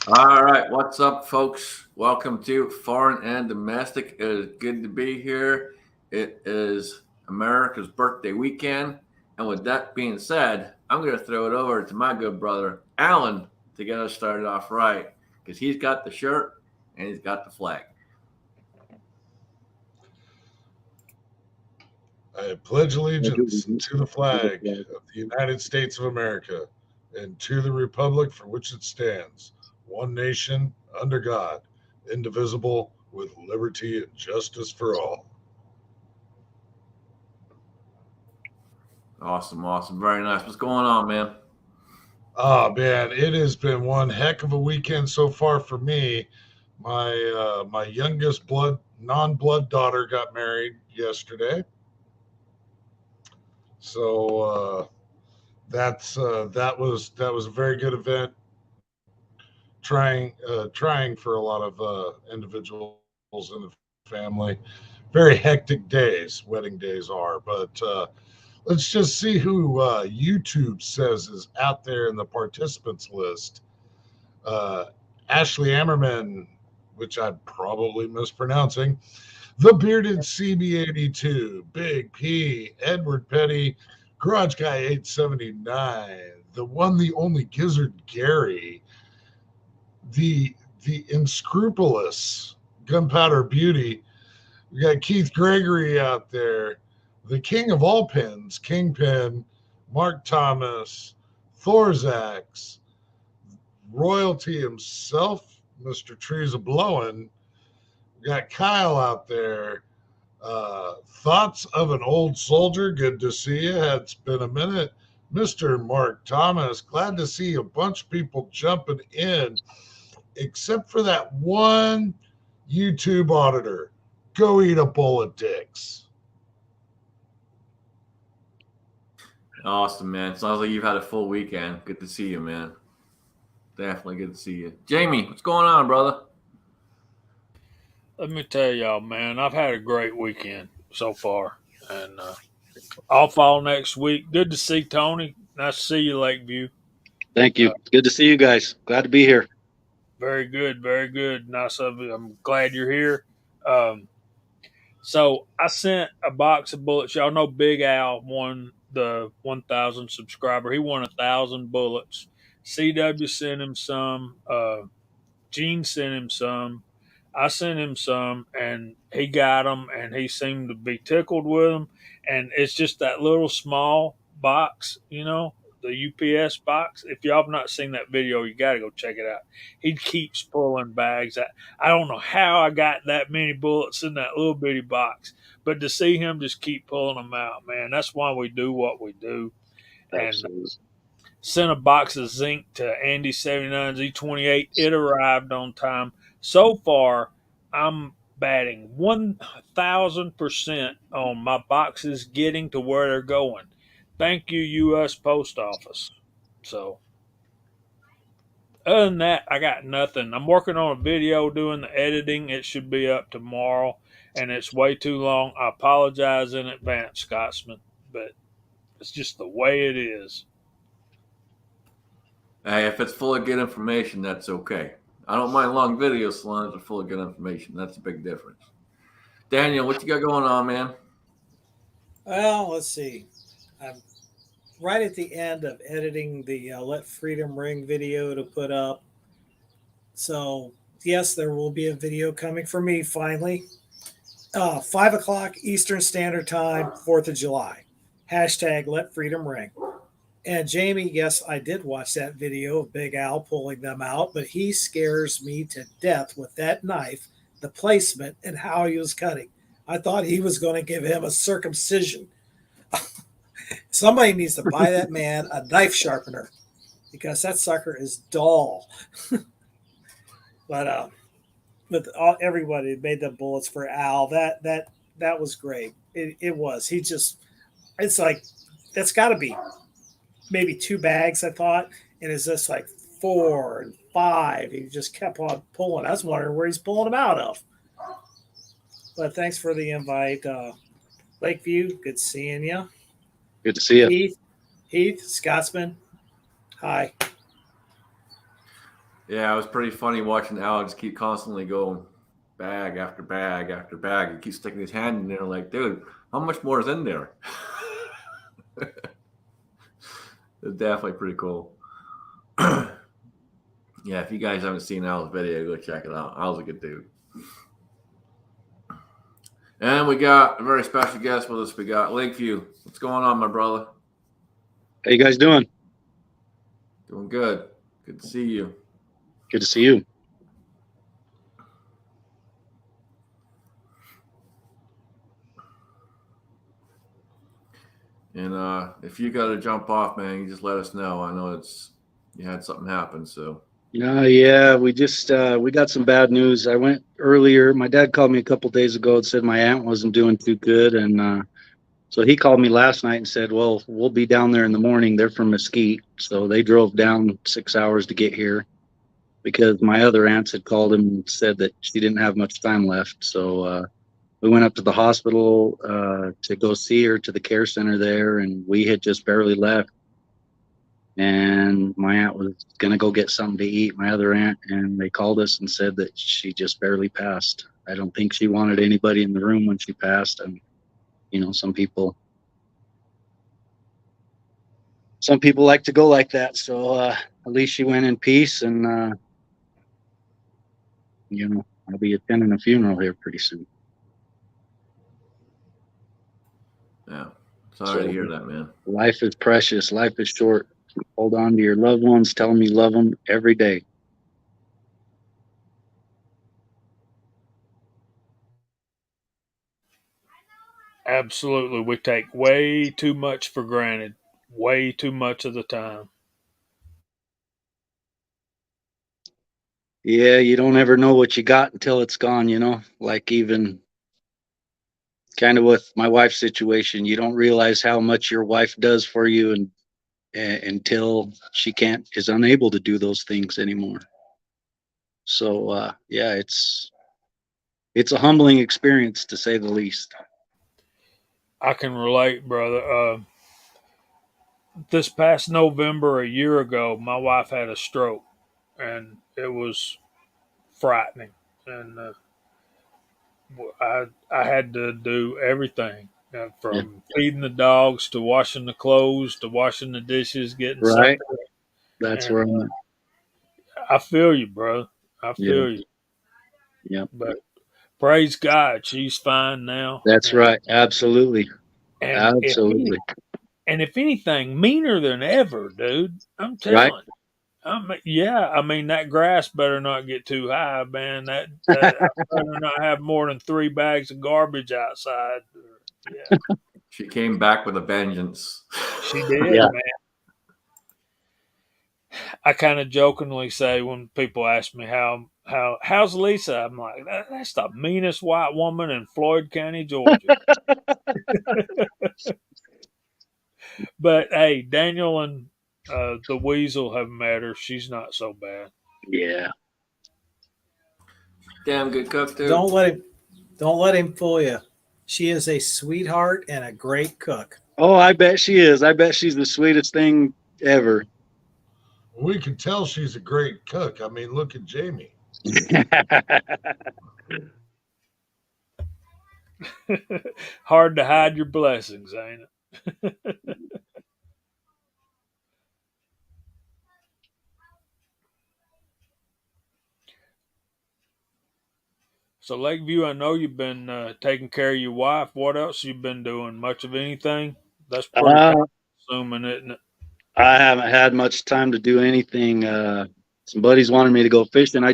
All right, what's up, folks? Welcome to Foreign and Domestic. It is good to be here. It is America's birthday weekend. And with that being said, I'm going to throw it over to my good brother, Alan, to get us started off right because he's got the shirt and he's got the flag. I pledge allegiance to the flag of the United States of America and to the republic for which it stands, one nation, under God, indivisible, with liberty and justice for all. Awesome, awesome. Very nice. What's going on, man? Oh man, it has been one heck of a weekend so far for me. My youngest non-blood daughter got married yesterday. So that was a very good event. Trying for a lot of individuals in the family. Very hectic days, wedding days are. But let's just see who YouTube says is out there in the participants list. Uh, Ashley Ammerman, which I'm probably mispronouncing. The Bearded CB82, Big P, Edward Petty, Garage Guy 879, the one, the only Gizzard Gary, the unscrupulous Gunpowder Beauty. We got Keith Gregory out there, the king of all pins, Kingpin, Mark Thomas, Thorzax, royalty himself, Mr. Trees of Blowing. We got Kyle out there. Thoughts of an old soldier. Good to see you. It's been a minute. Mr. Mark Thomas, glad to see a bunch of people jumping in, except for that one YouTube auditor. Go eat a bowl of dicks. Awesome, man. Sounds like you've had a full weekend. Good to see you, man. Definitely good to see you. Jamie, what's going on, brother? Let me tell y'all, man, I've had a great weekend so far, and I'll fall next week. Good to see Tony. Nice to see you, Lakeview. Thank you. Good to see you guys. Glad to be here. Very good, very good. Nice of you. I'm glad you're here. Um, so I sent a box of bullets. Y'all know Big Al won the 1,000 subscriber. He won 1,000 bullets. CW sent him some. Gene sent him some. I sent him some, and he got them, and he seemed to be tickled with them. And it's just that little small box, the UPS box. If y'all have not seen that video, you got to go check it out. He keeps pulling bags. I don't know how I got that many bullets in that little bitty box, but to see him just keep pulling them out, man, that's why we do what we do. And Absolutely. sent a box of zinc to Andy 79 Z28. It arrived on time. So far, I'm batting 1,000% on my boxes getting to where they're going. Thank you, U.S. Post Office. So, other than that, I got nothing. I'm working on a video doing the editing. It should be up tomorrow, and it's way too long. I apologize in advance, Scotsman, but it's just the way it is. Hey, if it's full of good information, that's okay. I don't mind long videos as long as they're full of good information. That's a big difference. Daniel, what you got going on, man? Well, let's see. I'm right at the end of editing the Let Freedom Ring video to put up. So, yes, there will be a video coming for me finally. 5 o'clock Eastern Standard Time, 4th of July. Hashtag Let Freedom Ring. And Jamie, yes, I did watch that video of Big Al pulling them out, but he scares me to death with that knife, the placement, and how he was cutting. I thought he was going to give him a circumcision. Somebody needs to buy that man a knife sharpener because that sucker is dull. But everybody made the bullets for Al. That was great. It was. It's like it's got to be maybe 2 bags, I thought, and it's just like 4 and 5. He just kept on pulling. I was wondering where he's pulling them out of. But thanks for the invite, Lakeview. Good seeing you. Good to see you. Heath, Scotsman. Hi. Yeah, it was pretty funny watching Alex keep constantly going bag after bag after bag. He keeps sticking his hand in there, like, dude, how much more is in there? It's definitely pretty cool. Yeah, if you guys haven't seen Al's video, go check it out. Al's a good dude. And we got a very special guest with us. We got Lakeview. What's going on, my brother? How you guys doing? Doing good. Good to see you. Good to see you. And if you got to jump off, man, you just let us know. I know you had something happen, so. Yeah, we just we got some bad news. I went earlier. My dad called me a couple days ago and said my aunt wasn't doing too good, and so he called me last night and said, "Well, we'll be down there in the morning." They're from Mesquite, so they drove down 6 hours to get here because my other aunts had called him and said that she didn't have much time left. So we went up to the hospital to go see her to the care center there, and we had just barely left. And my aunt was going to go get something to eat, my other aunt, and they called us and said that she just barely passed. I don't think she wanted anybody in the room when she passed. And, some people like to go like that. So at least she went in peace, and, I'll be attending a funeral here pretty soon. Yeah. Sorry to hear that, man. Life is precious. Life is short. Hold on to your loved ones. Tell them you love them every day. Absolutely. We take way too much for granted, way too much of the time. Yeah, you don't ever know what you got until it's gone, like even kind of with my wife's situation, you don't realize how much your wife does for you and until she is unable to do those things anymore. So yeah, it's a humbling experience to say the least. I can relate, brother. This past November, a year ago, my wife had a stroke, and it was frightening. And I had to do everything Yeah. from feeding the dogs to washing the clothes to washing the dishes, getting Right. supper. That's And where I'm at. I feel you, bro. I Yeah. feel you. Yeah. But praise God, she's fine now. That's right. Absolutely. And Absolutely. if anything, meaner than ever, dude. I'm Right. telling you. I mean that grass better not get too high, man. That I better not have more than 3 bags of garbage outside. Yeah, She came back with a vengeance. she did, Yeah. man. I kind of jokingly say when people ask me how's Lisa, I'm like that's the meanest white woman in Floyd County, Georgia. But hey, Daniel and the Weasel have met her. She's not so bad. Yeah. Damn good cook, too. Don't let him fool you. She is a sweetheart and a great cook. Oh, I bet she is. I bet she's the sweetest thing ever. We can tell she's a great cook. I mean, look at Jamie. Hard to hide your blessings, ain't it? So Lakeview, I know you've been taking care of your wife. What else you been doing? Much of anything? That's pretty Uh, time consuming, isn't it? I haven't had much time to do anything. Some buddies wanted me to go fishing. I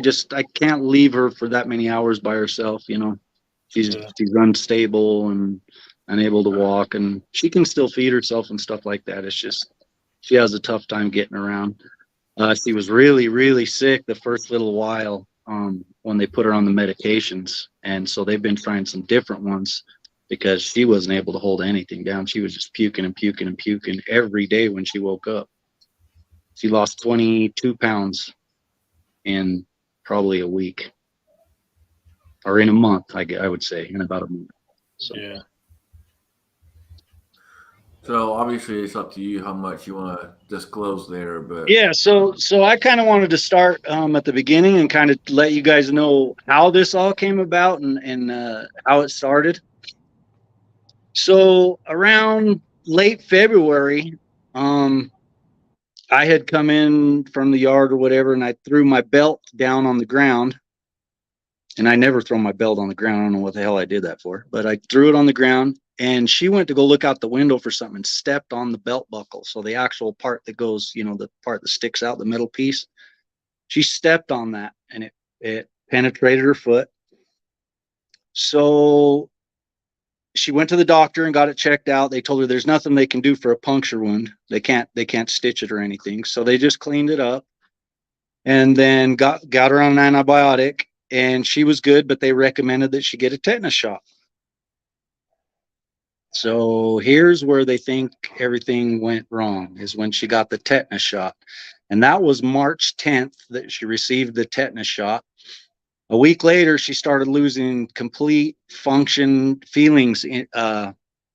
can't leave her for that many hours by herself. She's Yeah. she's unstable and unable to walk, and she can still feed herself and stuff like that. It's just she has a tough time getting around. She was really, really sick the first little while when they put her on the medications, and so they've been trying some different ones because she wasn't able to hold anything down. She was just puking and puking and puking every day when she woke up. She lost 22 pounds in probably a week or in a month, I would say, in about a month. So. Yeah. So obviously it's up to you how much you want to disclose there, but Yeah, so I kind of wanted to start at the beginning and kind of let you guys know how this all came about and how it started. So around late February, I had come in from the yard or whatever, and I threw my belt down on the ground. And I never throw my belt on the ground. I don't know what the hell I did that for, but I threw it on the ground. And she went to go look out the window for something and stepped on the belt buckle. So the actual part that goes, the part that sticks out, the middle piece, she stepped on that and it penetrated her foot. So she went to the doctor and got it checked out. They told her there's nothing they can do for a puncture wound. They can't stitch it or anything. So they just cleaned it up and then got her on an antibiotic, and she was good, but they recommended that she get a tetanus shot. So here's where they think everything went wrong, is when she got the tetanus shot. And that was March 10th that she received the tetanus shot. A week later, she started losing complete function, feelings,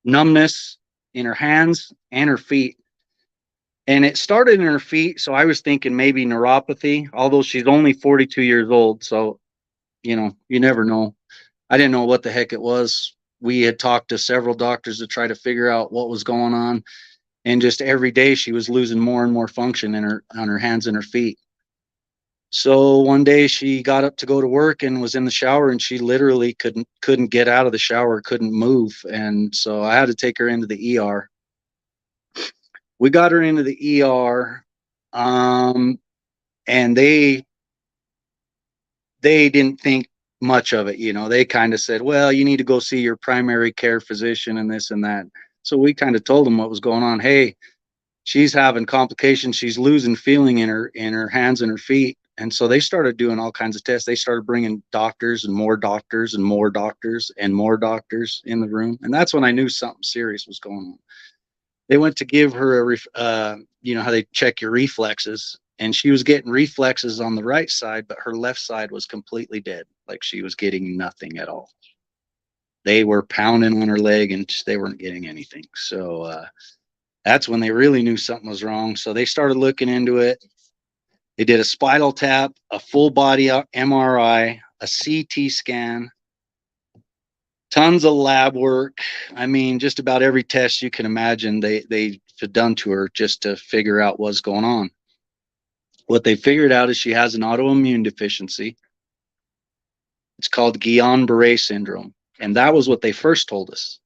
numbness in her hands and her feet. And it started in her feet, so I was thinking maybe neuropathy, although she's only 42 years old. So, you never know. I didn't know what the heck it was. We had talked to several doctors to try to figure out what was going on. And just every day she was losing more and more function on her hands and her feet. So one day she got up to go to work and was in the shower, and she literally couldn't get out of the shower, couldn't move. And so I had to take her into the ER. We got her into the ER, and they didn't think much of it. They kind of said, well, you need to go see your primary care physician and this and that. So we kind of told them what was going on. Hey, she's having complications. She's losing feeling in her hands and her feet. And so they started doing all kinds of tests. They started bringing doctors and more doctors and more doctors and more doctors in the room. And that's when I knew something serious was going on. They went to give her how they check your reflexes, and she was getting reflexes on the right side, but her left side was completely dead. Like she was getting nothing at all. They were pounding on her leg and they weren't getting anything. So that's when they really knew something was wrong. So they started looking into it. They did a spinal tap, a full body MRI, a CT scan, tons of lab work. I mean, just about every test you can imagine they had done to her just to figure out what's going on. What they figured out is she has an autoimmune deficiency. It's called Guillain-Barré syndrome. And that was what they first told us.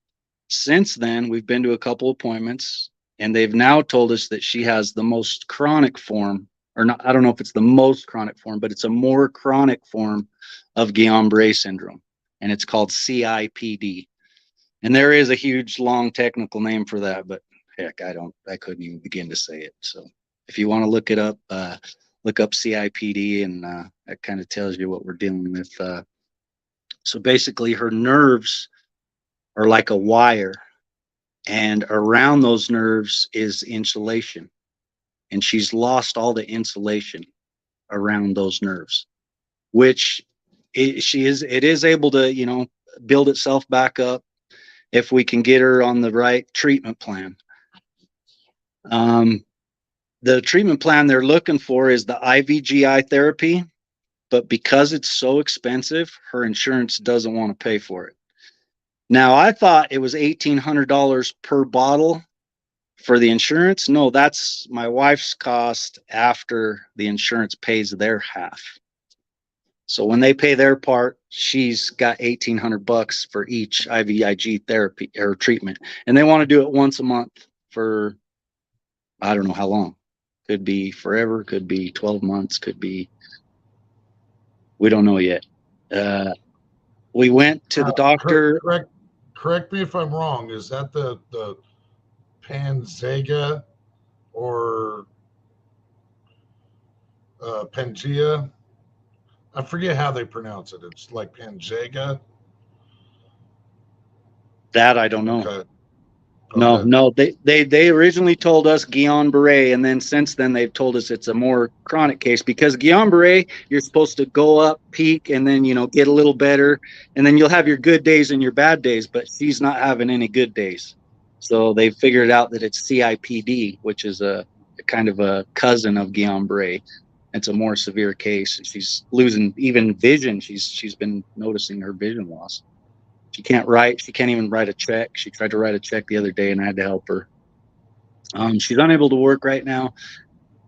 Since then, we've been to a couple appointments, and they've now told us that she has the most chronic form, or not, I don't know if it's the most chronic form, but it's a more chronic form of Guillain-Barré syndrome. And it's called CIPD. And there is a huge, long technical name for that, but heck, I couldn't even begin to say it. So if you want to look it up, look up CIPD, and that kind of tells you what we're dealing with. So basically her nerves are like a wire, and around those nerves is insulation. And she's lost all the insulation around those nerves, which it is able to, build itself back up if we can get her on the right treatment plan. The treatment plan they're looking for is the IVGI therapy, but because it's so expensive, her insurance doesn't want to pay for it. Now, I thought it was $1,800 per bottle for the insurance. No, that's my wife's cost after the insurance pays their half. So when they pay their part, she's got $1,800 for each IVIG therapy or treatment. And they want to do it once a month for, I don't know how long. Could be forever, could be 12 months, could be, we don't know yet. We went to the doctor. Correct me if I'm wrong. Is that the Panzega or Pangea? I forget how they pronounce it. It's like Panzega. That I don't know. Okay. No. They originally told us Guillain-Barré, and then since then they've told us it's a more chronic case, because Guillain-Barré, you're supposed to go up, peak, and then get a little better, and then you'll have your good days and your bad days. But she's not having any good days. So they figured out that it's CIPD, which is a kind of a cousin of Guillain-Barré. It's a more severe case. She's losing even vision. She's been noticing her vision loss. She can't write. She can't even write a check. She tried to write a check the other day, and I had to help her. She's unable to work right now.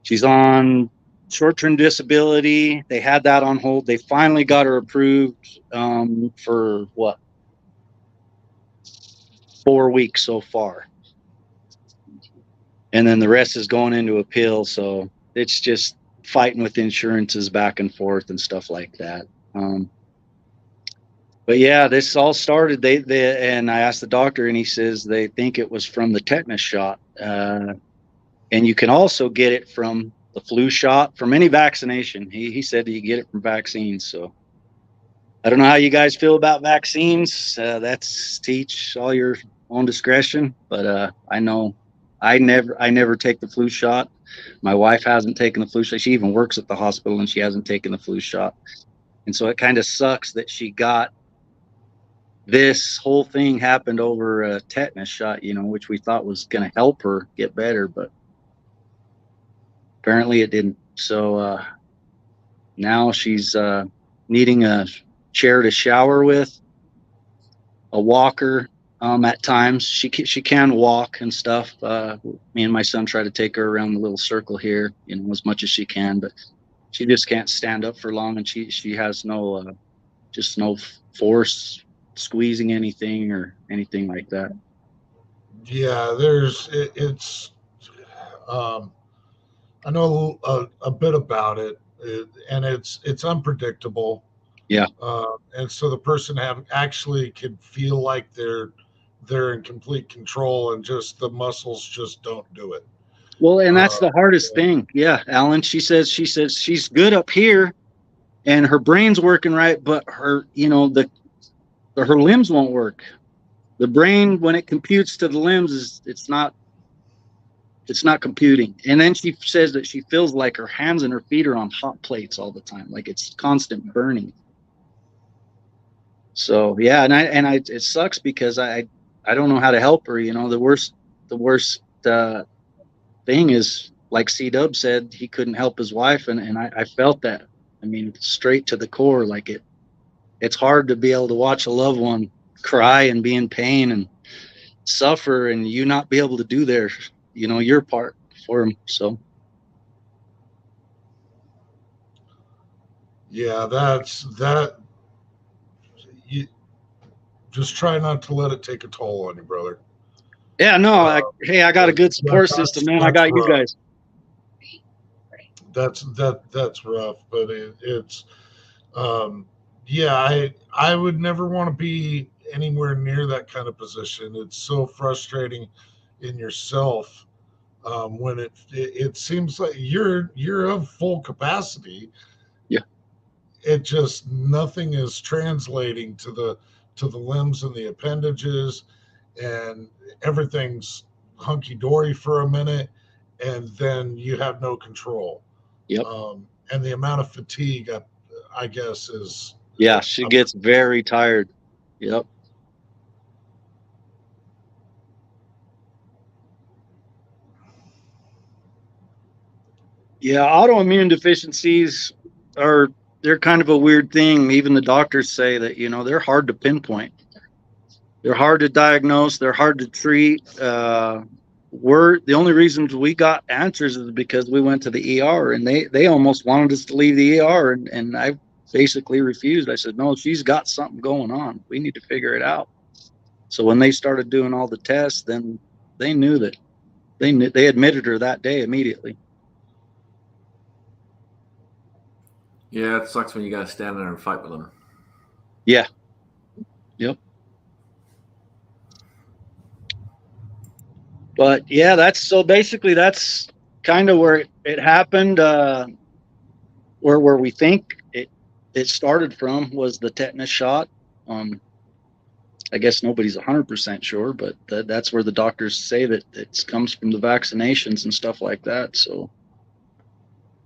She's on short-term disability. They had that on hold. They finally got her approved for what? 4 weeks so far. And then the rest is going into appeal. So it's just fighting with insurances back and forth and stuff like that. But yeah, this all started. They and I asked the doctor, and he says they think it was from the tetanus shot. And you can also get it from the flu shot, from any vaccination. He said you get it from vaccines. So I don't know how you guys feel about vaccines. That's teach all your own discretion. But I know I never take the flu shot. My wife hasn't taken the flu shot. She even works at the hospital, and she hasn't taken the flu shot. And so it kind of sucks that she got this whole thing happened over a tetanus shot, which we thought was going to help her get better, but apparently it didn't. So now she's needing a chair to shower with, a walker. At times she can walk and stuff. Me and my son try to take her around the little circle here, as much as she can, but she just can't stand up for long, and she has no force squeezing anything or anything like that. Yeah, it's I know a bit about it, and it's unpredictable. Yeah. And so the person actually can feel like they're in complete control, and just the muscles just don't do it. Well, and that's the hardest thing. Yeah, Alan, she says she's good up here and her brain's working right, but her, her limbs won't work. The brain, when it computes to the limbs, it's not computing. And then she says that she feels like her hands and her feet are on hot plates all the time, like it's constant burning. So yeah, and I it sucks because I don't know how to help her. The worst thing is, like C-Dub said, he couldn't help his wife, and I felt that. I mean, straight to the core. Like it's hard to be able to watch a loved one cry and be in pain and suffer, and you not be able to do your part for him. So yeah, you just try not to let it take a toll on you, brother. Yeah, no. I got a good support system, man. I got rough. You guys. That's rough, but it's yeah. I would never want to be anywhere near that kind of position. It's so frustrating in yourself when it seems like you're of full capacity. Yeah. It just nothing is translating to the limbs and the appendages, and everything's hunky-dory for a minute, and then you have no control. Yep. And the amount of fatigue, I guess, is... Yeah, she gets very tired. Yep. Yeah, autoimmune deficiencies they're kind of a weird thing. Even the doctors say that, they're hard to pinpoint. They're hard to diagnose. They're hard to treat. The only reasons we got answers is because we went to the ER, and they almost wanted us to leave the ER. And I basically refused. I said, no, she's got something going on. We need to figure it out. So when they started doing all the tests, then they knew that they admitted her that day immediately. Yeah, it sucks when you got to stand there and fight with them. Yeah. Yep. But yeah, that's kind of where it happened. Where we think it started from was the tetanus shot. I guess nobody's 100% sure, but that's where the doctors say that it comes from the vaccinations and stuff like that. So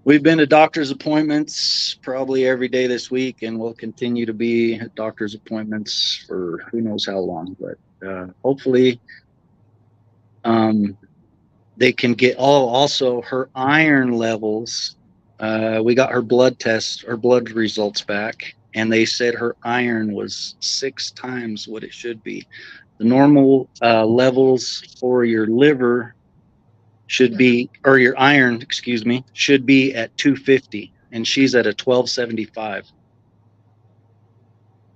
we've been to doctor's appointments probably every day this week, and we'll continue to be at doctor's appointments for who knows how long. But hopefully they can get also her iron levels. We got her blood tests or blood results back, and they said her iron was 6 times what it should be. The normal levels for your liver should be, or your iron, excuse me, should be at 250, and she's at a 1275.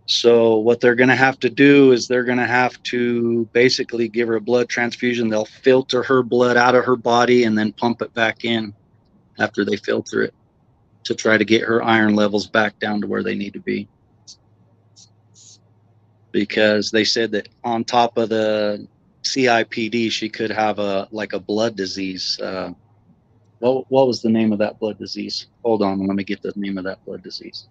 So what they're going to have to do is they're going to have to basically give her a blood transfusion. They'll filter her blood out of her body and then pump it back in after they filter it to try to get her iron levels back down to where they need to be. Because they said that on top of the CIPD, she could have a blood disease. What was the name of that blood disease? Hold on, let me get the name of that blood disease.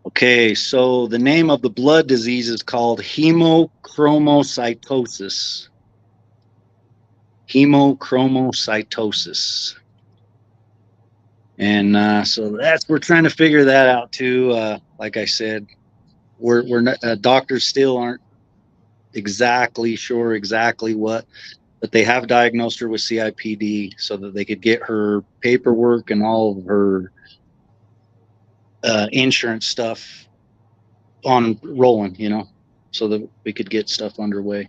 Okay, so the name of the blood disease is called hemochromatosis. Hemochromatosis. And so we're trying to figure that out too. Like I said, we're not, doctors still aren't exactly sure exactly what, but they have diagnosed her with CIPD so that they could get her paperwork and all of her insurance stuff on rolling, so that we could get stuff underway.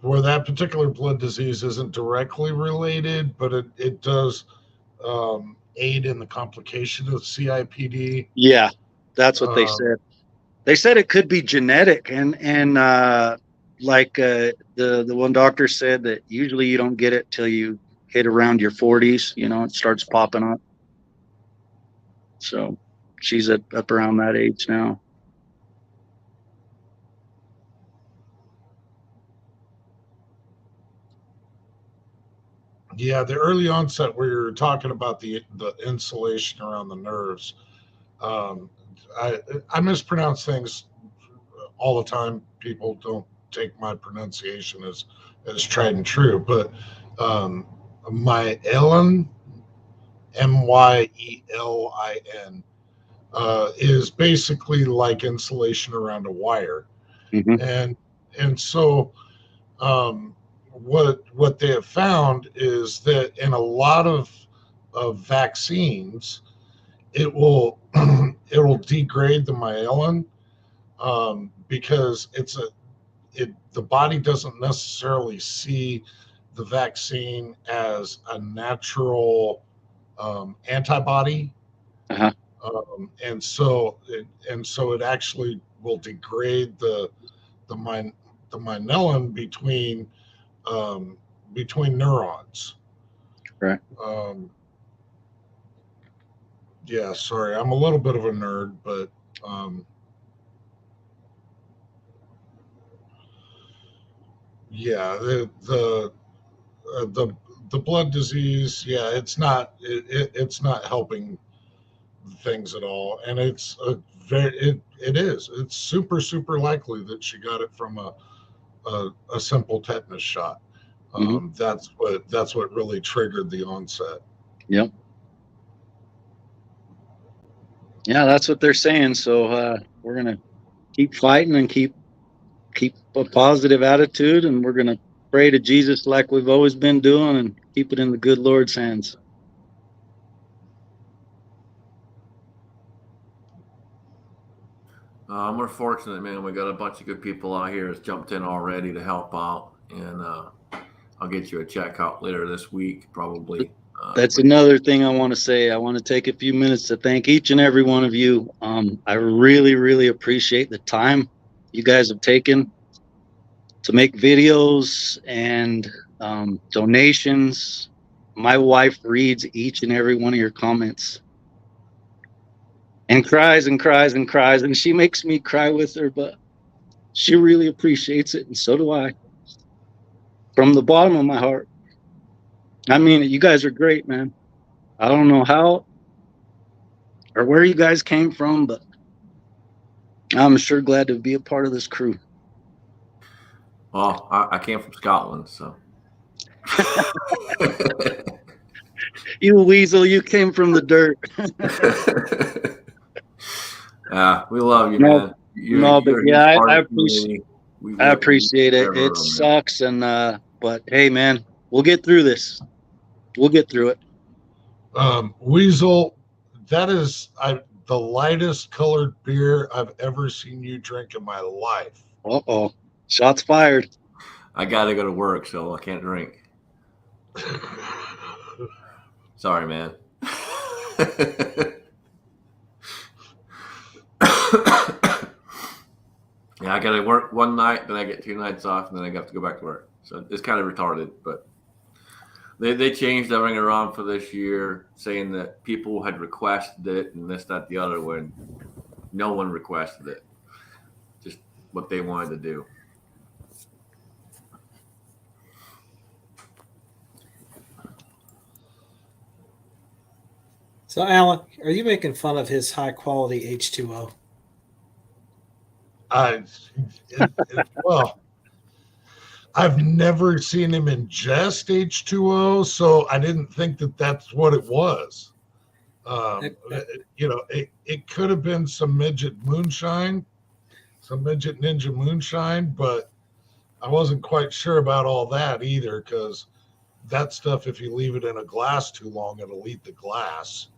Where that particular blood disease isn't directly related, but it does aid in the complication of CIPD. Yeah, that's what they said. They said it could be genetic, and the one doctor said that usually you don't get it till you hit around your 40s. It starts popping up. So she's up around that age now. Yeah, the early onset where you're talking about the insulation around the nerves. I mispronounce things all the time. People don't take my pronunciation as tried and true, but myelin, MYELIN, is basically like insulation around a wire. Mm-hmm. And so what they have found is that in a lot of vaccines, it will degrade the myelin because the body doesn't necessarily see the vaccine as a natural antibody. Uh-huh. And so it actually will degrade the myelin between neurons. Right. Yeah, sorry, I'm a little bit of a nerd, but yeah, the blood disease, yeah, it's not helping things at all, and it's it's super likely that she got it from a simple tetanus shot. Mm-hmm. That's what really triggered the onset. Yep. Yeah, that's what they're saying. So we're gonna keep fighting and keep a positive attitude, and we're gonna pray to Jesus like we've always been doing, and keep it in the good Lord's hands. We're fortunate, man. We got a bunch of good people out here that's jumped in already to help out, and I'll get you a check out later this week, probably. That's another thing I want to say. I want to take a few minutes to thank each and every one of you. I really appreciate the time you guys have taken to make videos and donations. My wife reads each and every one of your comments and cries and cries and cries, and she makes me cry with her, but she really appreciates it, and so do I. From the bottom of my heart. I mean, you guys are great, man. I don't know how or where you guys came from, but I'm sure glad to be a part of this crew. Well, I came from Scotland, so. You weasel, you came from the dirt. We love you, No, man. no, but You're a huge yeah, part I of the appreciate community. I We appreciate it. forever It love, man. sucks, and but hey, man, we'll get through this. We'll get through it. Weasel, that is the lightest colored beer I've ever seen you drink in my life. Uh-oh. Shots fired. I got to go to work, so I can't drink. Sorry, man. Yeah, I got to work one night, then I get 2 nights off, and then I have to go back to work. So it's kind of retarded, but they changed everything around for this year, saying that people had requested it and this, that, the other, when no one requested it. Just what they wanted to do. So, Alan, are you making fun of his high quality H2O? Well, I've never seen him ingest H2O, so I didn't think that that's what it was. It could have been some midget moonshine, some midget ninja moonshine, but I wasn't quite sure about all that either, because that stuff, if you leave it in a glass too long, it'll eat the glass.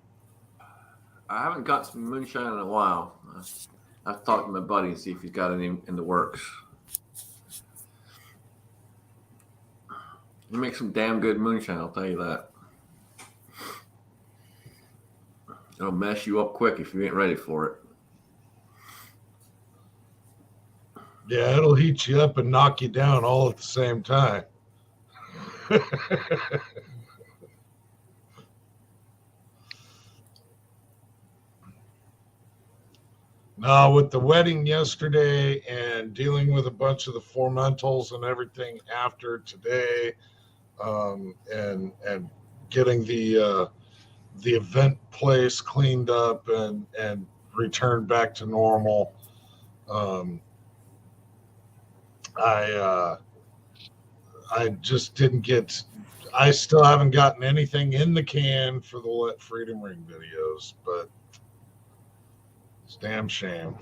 I haven't got some moonshine in a while. I've talked to my buddy and see if he's got any in the works. You make some damn good moonshine, I'll tell you that. It'll mess you up quick if you ain't ready for it. Yeah, it'll heat you up and knock you down all at the same time. No, with the wedding yesterday and dealing with a bunch of the formentals and everything after today, and getting the event place cleaned up and returned back to normal. I just didn't get. I still haven't gotten anything in the can for the Let Freedom Ring videos, but it's a damn shame.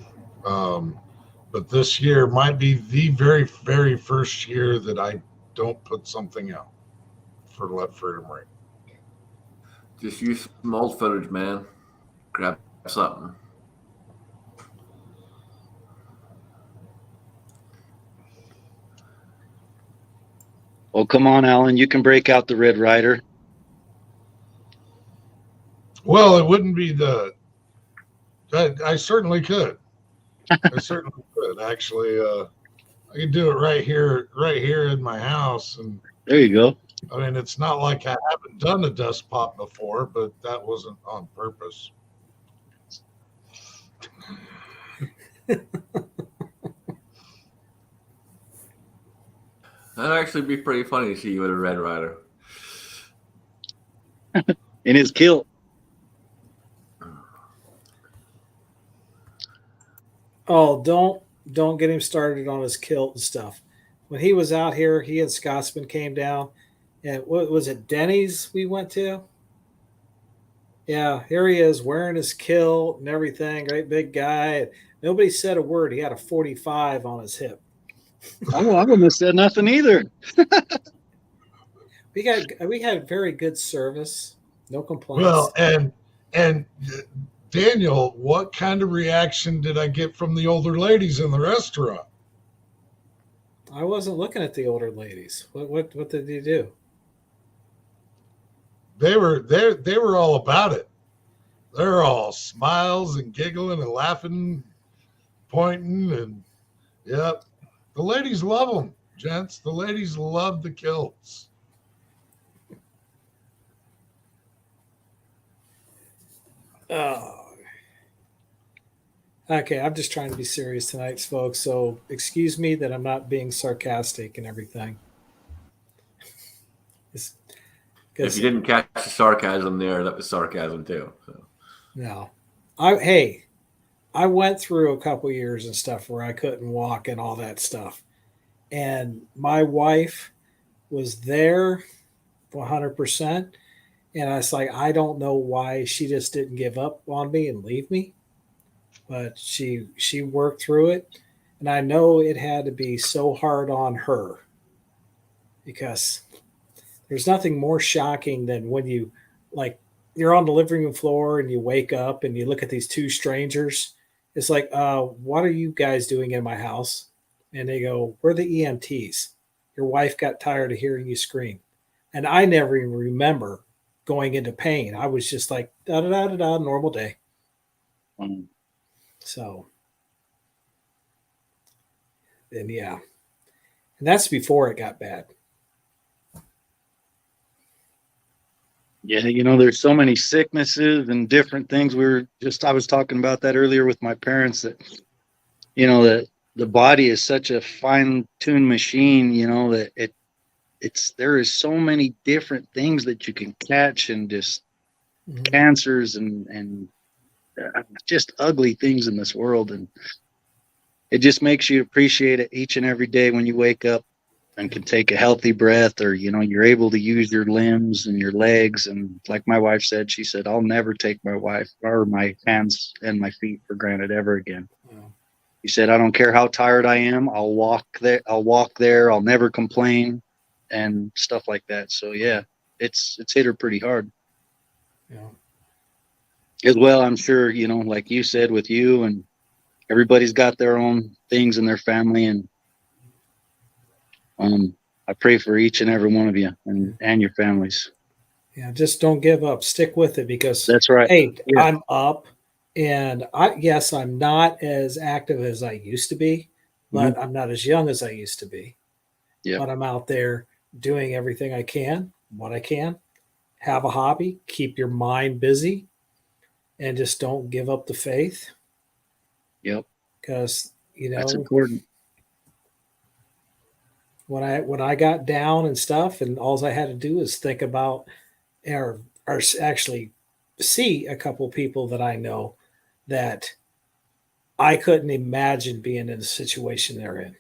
But this year might be the very, very first year that I don't put something out for Let Freedom Ring. Just use some old footage, man. Grab something. Oh, come on, Alan. You can break out the Red Rider. Well, it wouldn't be I certainly could. I certainly could. Actually, I could do it right here in my house. And There you go. I mean, it's not like I haven't done a dust pop before, but that wasn't on purpose. That'd actually be pretty funny to see you with a Red Rider. In his kilt. Oh, don't get him started on his kilt and stuff. When he was out here, he and Scotsman came down, and what was it, Denny's we went to? Yeah, here he is wearing his kilt and everything, great big guy. Nobody said a word. He had a 45 on his hip. I wouldn't have said nothing either. We had very good service, no complaints. Well, and Daniel, what kind of reaction did I get from the older ladies in the restaurant? I wasn't looking at the older ladies. What did you do? They were all about it. They're all smiles and giggling and laughing, pointing, and yep. The ladies love them, gents. The ladies love the kilts. Oh. Okay, I'm just trying to be serious tonight, folks. So excuse me that I'm not being sarcastic and everything. If you didn't catch the sarcasm there, that was sarcasm too. So. No, I went through a couple years and stuff where I couldn't walk and all that stuff, and my wife was there 100%, And I was like, I don't know why she just didn't give up on me and leave me, but she worked through it, and I know it had to be so hard on her because there's nothing more shocking than when you like you're on the living room floor and you wake up and you look at these two strangers. It's like, what are you guys doing in my house? And they go, we're the EMTs. Your wife got tired of hearing you scream. And I never even remember going into pain. I was just like, da da da da da, normal day. Um, So, and yeah. And that's before it got bad. Yeah, there's so many sicknesses and different things. I was talking about that earlier with my parents that, that the body is such a fine-tuned machine, that there is so many different things that you can catch and just cancers and just ugly things in this world. And it just makes you appreciate it each and every day when you wake up and can take a healthy breath, or you're able to use your limbs and your legs. And like my wife said, she said, I'll never take my wife or my hands and my feet for granted ever again. Wow. He said, I don't care how tired I am, I'll walk there, I'll never complain, and stuff like that. So yeah, it's hit her pretty hard. Yeah. As well, I'm sure, like you said with you, and everybody's got their own things in their family, and I pray for each and every one of you and your families. Yeah, just don't give up. Stick with it because That's right. hey, Yeah. I'm up and I'm not as active as I used to be, but I'm not as young as I used to be. Yeah. But I'm out there doing everything I can, what I can. Have a hobby, keep your mind busy, and just don't give up the faith. Yep. Because that's important. When I got down and stuff, and all I had to do is think about or actually see a couple people that I know that I couldn't imagine being in the situation they're in.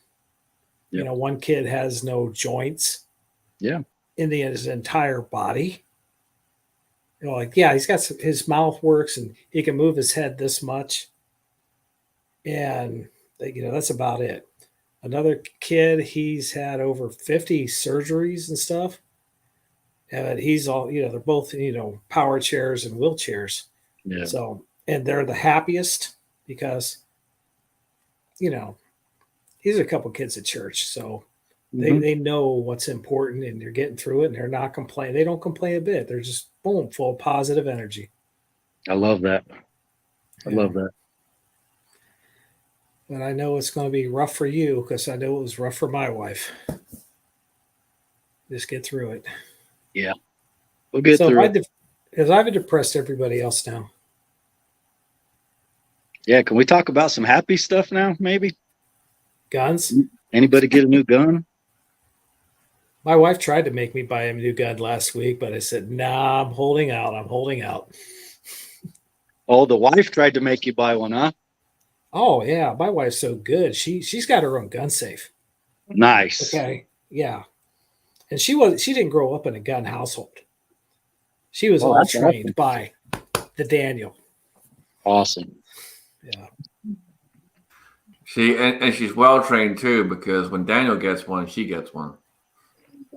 Yep. One kid has no joints. Yeah. In his entire body. He's got his mouth works and he can move his head this much, and that's about it. Another kid, he's had over 50 surgeries and stuff. And he's all, they're both, power chairs and wheelchairs. Yeah. So, and they're the happiest because, these are a couple kids at church. So they know what's important and they're getting through it and they're not complaining. They don't complain a bit. They're just, boom, full of positive energy. I love that. I love that. But I know it's going to be rough for you because I know it was rough for my wife. Just get through it. Yeah. We'll get through it. Because I've depressed everybody else now. Yeah. Can we talk about some happy stuff now, maybe? Guns? Anybody get a new gun? My wife tried to make me buy a new gun last week, but I said, nah, I'm holding out. Oh, the wife tried to make you buy one, huh? Oh, yeah. My wife's so good. She's got her own gun safe. Nice. Okay. Yeah. And she didn't grow up in a gun household. She was all trained by the Daniel. Awesome. Yeah. And she's well trained too, because when Daniel gets one, she gets one.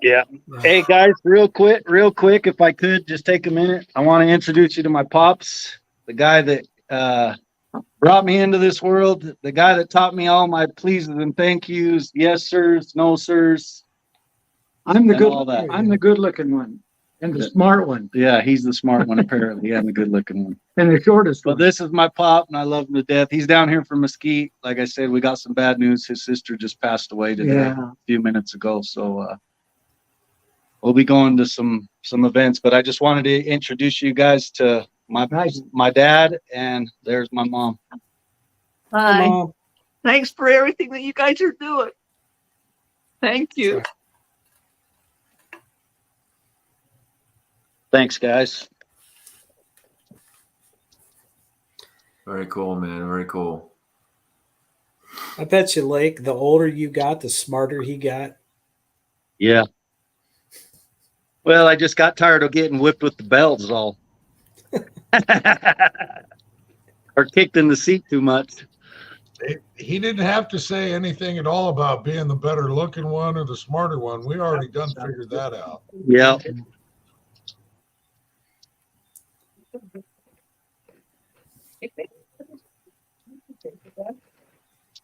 Yeah. Hey guys, real quick, if I could just take a minute. I want to introduce you to my pops, the guy that brought me into this world, the guy that taught me all my pleases and thank yous, yes sirs, no sirs. I'm the good looking one and the smart one. Yeah, he's the smart one apparently, and the good looking one. And the shortest one. But this is my pop, and I love him to death. He's down here from Mesquite. Like I said, we got some bad news. His sister just passed away today, a few minutes ago. So we'll be going to some events. But I just wanted to introduce you guys to my dad, and there's my mom. Hi. Mom. Thanks for everything that you guys are doing. Thank you. Thanks, guys. Very cool, man. Very cool. I bet you, Lake, the older you got, the smarter he got. Yeah. Well, I just got tired of getting whipped with the belts is all. Or kicked in the seat too much. He didn't have to say anything at all about being the better looking one or the smarter one. We already done figured that out. Yeah.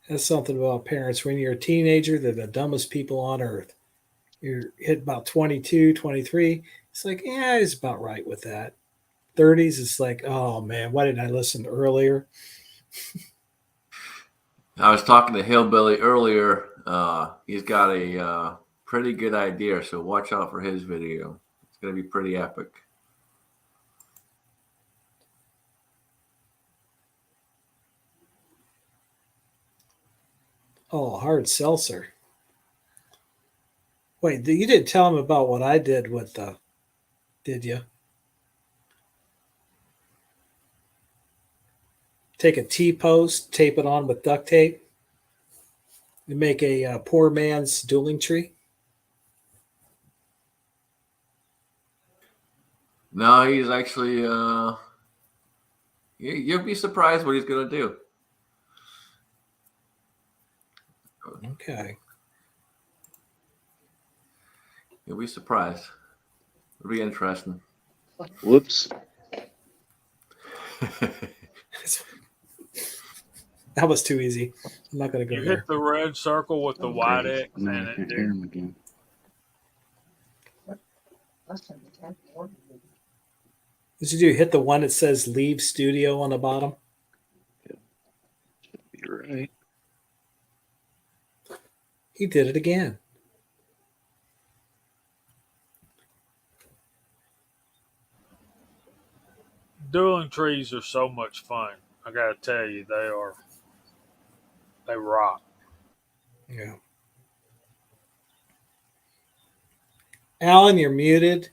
That's something about parents. When you're a teenager, they're the dumbest people on earth. You're hit about 22, 23. It's like, yeah, it's about right with that. 30s, it's like, oh man, why didn't I listen earlier? I was talking to Hillbilly earlier. He's got a pretty good idea, so watch out for his video. It's going to be pretty epic. Oh, hard seltzer. Wait, you didn't tell him about what I did with the, did you? Take a T-post, tape it on with duct tape, and make a poor man's dueling tree. No, he's actually, you'll be surprised what he's going to do. Okay. You'll be surprised. It'll be interesting. Whoops. That was too easy. I'm not going to go You there. hit the red circle with the white X, And then and I it can't hear him again. What did you do? Hit the one that says leave studio on the bottom? You're right. He did it again. dueling trees are so much fun. I gotta tell you, they rock. Yeah. Alan, you're muted.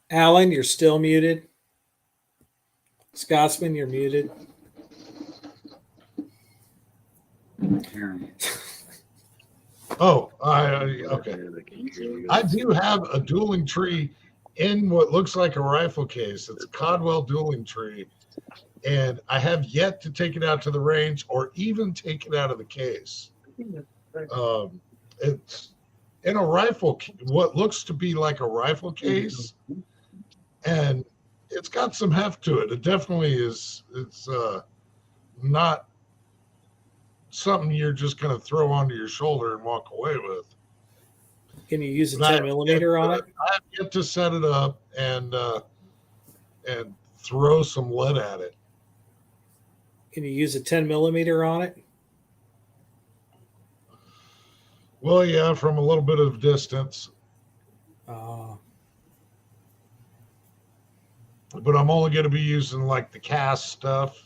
Alan, you're still muted. Scotsman, you're muted. Oh, okay. I do have a dueling tree in what looks like a rifle case. It's a Codwell dueling tree, and I have yet to take it out to the range or even take it out of the case. It's in a rifle, what looks to be like a rifle case, and it's got some heft to it. It definitely is. It's not something you're just going to throw onto your shoulder and walk away with. Can you use a 10 millimeter on it? I have yet to set it up and throw some lead at it. Can you use a 10 millimeter on it? Well, yeah, from a little bit of distance. But I'm only going to be using like the cast stuff.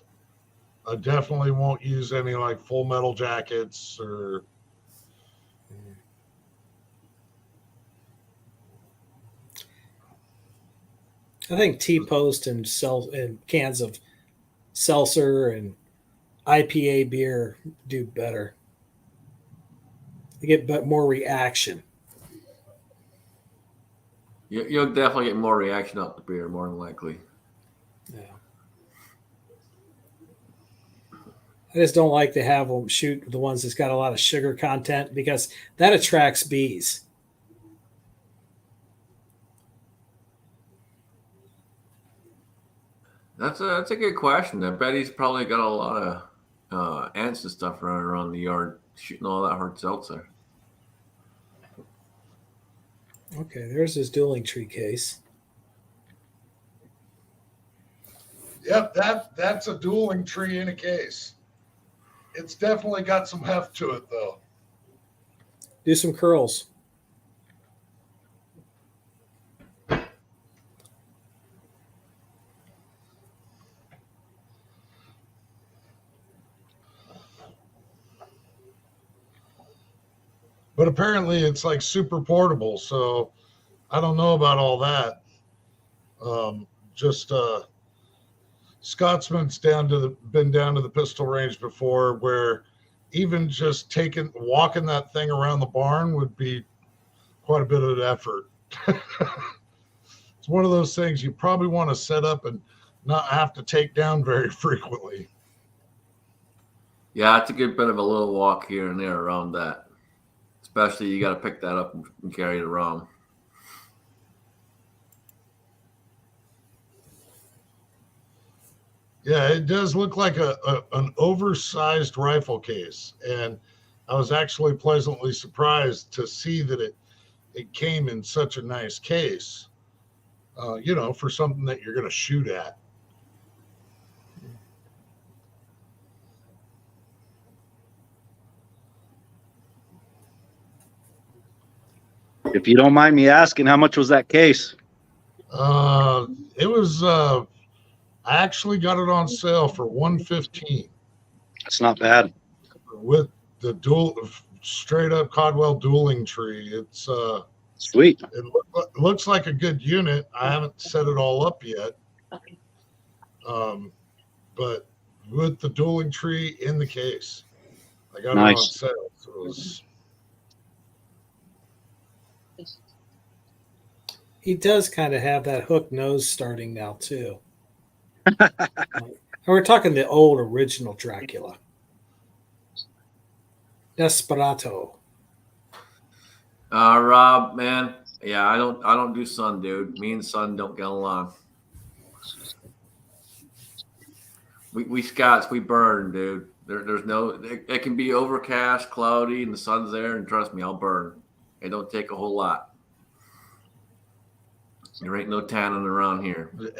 I definitely won't use any like full metal jackets or. I think T-post and cans of seltzer and IPA beer do better. You get more reaction. You'll definitely get more reaction out the beer, more than likely. Yeah. I just don't like to have them shoot the ones that's got a lot of sugar content because that attracts bees. That's a good question. I bet he's probably got a lot of ants and stuff running around the yard shooting all that hard seltzer. Okay, there's his dueling tree case. Yep, that's a dueling tree in a case. It's definitely got some heft to it, though. Do some curls. But apparently it's like super portable, so I don't know about all that. Scotsman's been down to the pistol range before, where even just walking that thing around the barn would be quite a bit of effort. It's one of those things you probably want to set up and not have to take down very frequently. Yeah, it's a good bit of a little walk here and there around that. Especially you got to pick that up and carry it around. Yeah, it does look like an oversized rifle case. And I was actually pleasantly surprised to see that it came in such a nice case, for something that you're going to shoot at. If you don't mind me asking, how much was that case? It was, I actually got it on sale for $115 It's not bad. with the straight up Codwell dueling tree. It's, Sweet. it looks like a good unit. I haven't set it all up yet. But with the dueling tree in the case, I got it on sale. So it was... He does kind of have that hook nose starting now too. And we're talking the old original Dracula. Desperado. Rob, man, yeah, I don't do Sun, dude. Me and Sun don't get along. We Scots, we burn, dude. There's no. It can be overcast, cloudy, and the sun's there, and trust me, I'll burn. It don't take a whole lot. There ain't no tanning around here. The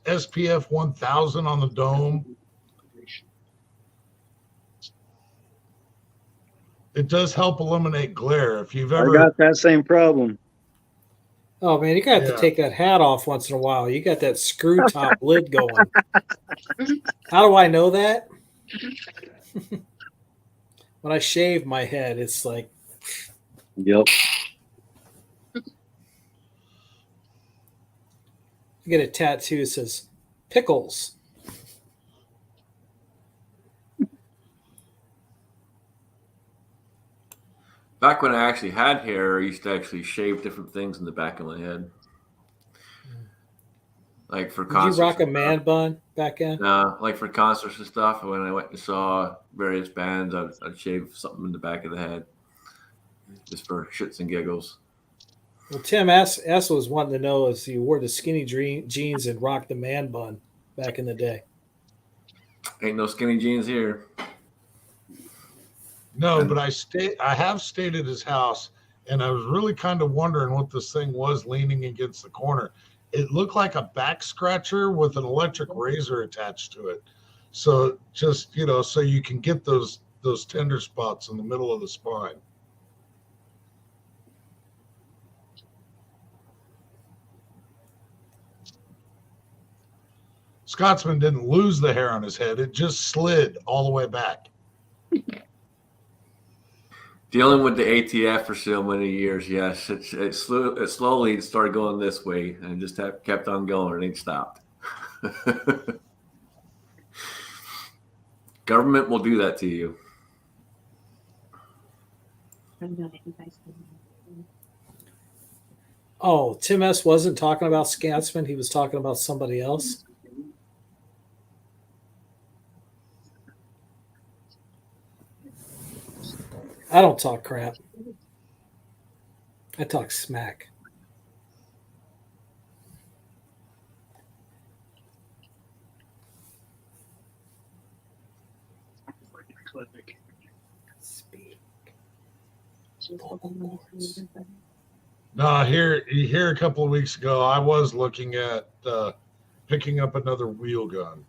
SPF 1000 on the dome. It does help eliminate glare. If you've ever I got that same problem. Oh man, you got to take that hat off once in a while. You got that screw top lid going. How do I know that? When I shave my head, it's like, yep. I get a tattoo that says pickles. Back when I actually had hair, I used to actually shave different things in the back of my head. Like for concerts. Did you rock a man bun back then? Like for concerts and stuff. When I went and saw various bands, I'd shave something in the back of the head just for shits and giggles. Well, Tim S was wanting to know if you wore the skinny jeans and rocked the man bun back in the day. Ain't no skinny jeans here. No, but I have stayed at his house, and I was really kind of wondering what this thing was leaning against the corner. It looked like a back scratcher with an electric razor attached to it. So just, so you can get those tender spots in the middle of the spine. Scotsman didn't lose the hair on his head. It just slid all the way back. Dealing with the ATF for so many years, yes, it slowly started going this way, and it just kept on going. It ain't stopped. Government will do that to you. Oh, Tim S wasn't talking about Scotsman. He was talking about somebody else. I don't talk crap. I talk smack. Speak. No, here a couple of weeks ago, I was looking at picking up another wheel gun,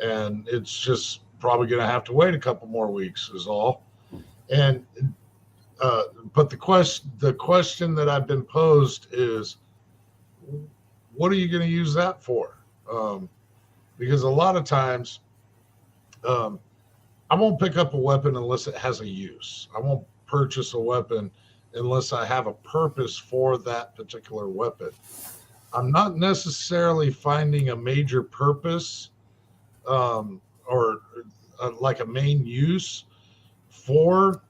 and it's just probably going to have to wait a couple more weeks is all. And but the question that I've been posed is, what are you going to use that for? Because a lot of times, I won't pick up a weapon unless it has a use. I won't purchase a weapon unless I have a purpose for that particular weapon. I'm not necessarily finding a major purpose or like a main use for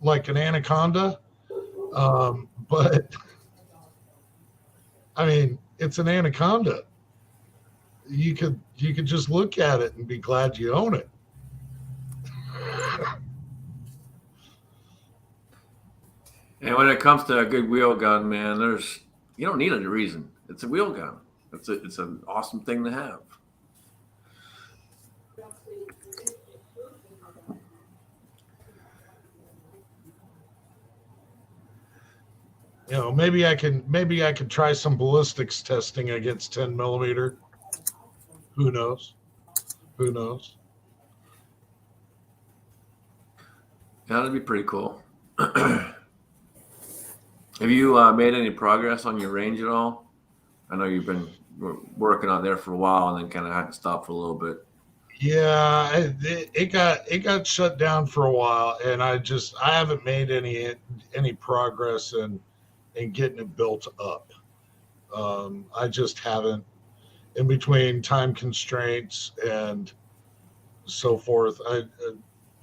like an anaconda, but I mean, it's an anaconda. You could just look at it and be glad you own it. And when it comes to a good wheel gun, man, you don't need a reason. It's a wheel gun. It's an awesome thing to have. You know, maybe I can try some ballistics testing against 10 millimeter. Who knows? Who knows? Yeah, that'd be pretty cool. Have you made any progress on your range at all? I know you've been working on there for a while and then kind of had to stop for a little bit. Yeah, it got shut down for a while, and I haven't made any progress in getting it built up. I just haven't, in between time constraints and so forth.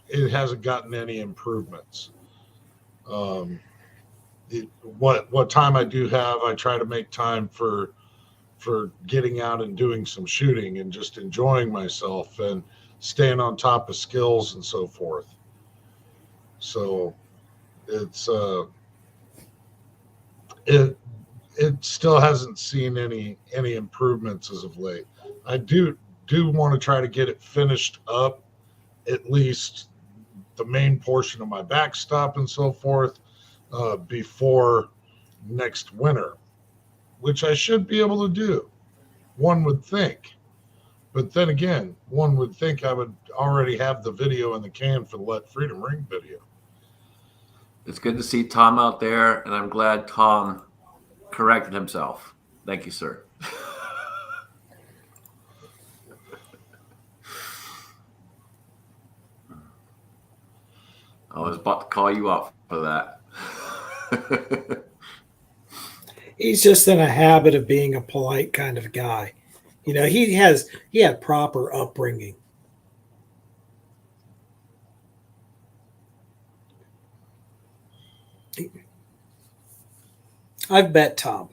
It hasn't gotten any improvements. What time I do have, I try to make time for getting out and doing some shooting and just enjoying myself and staying on top of skills and so forth. So it's it still hasn't seen any improvements as of late. I do want to try to get it finished up, at least the main portion of my backstop and so forth, before next winter, which I should be able to do, one would think. But then again, one would think I would already have the video in the can for the Let Freedom Ring video. It's good to see Tom out there, and I'm glad Tom corrected himself. Thank you, sir. I was about to call you out for that. He's just in a habit of being a polite kind of guy. You know, he had proper upbringing. I've met Tom.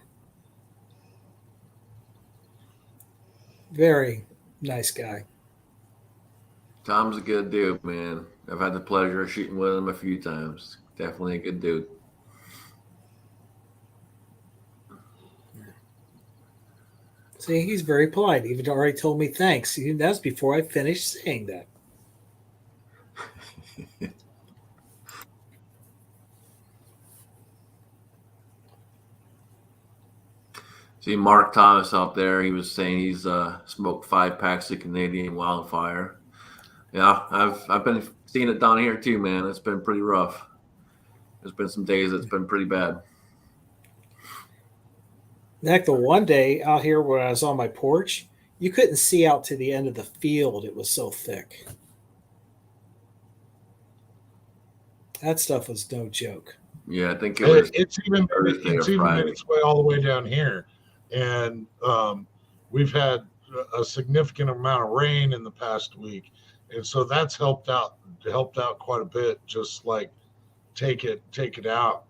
Very nice guy. Tom's a good dude, man. I've had the pleasure of shooting with him a few times. Definitely a good dude. See, he's very polite. He even already told me thanks. That's before I finished saying that. See Mark Thomas out there. He was saying he's smoked 5 packs of Canadian Wildfire. Yeah, I've been seeing it down here too, man. It's been pretty rough. There's been some days it's been pretty bad. Heck, the one day out here when I was on my porch, you couldn't see out to the end of the field. It was so thick. That stuff was no joke. Yeah, I think it was. It's even made its way all the way down here, and we've had a significant amount of rain in the past week, and so that's helped out quite a bit. Just like take it out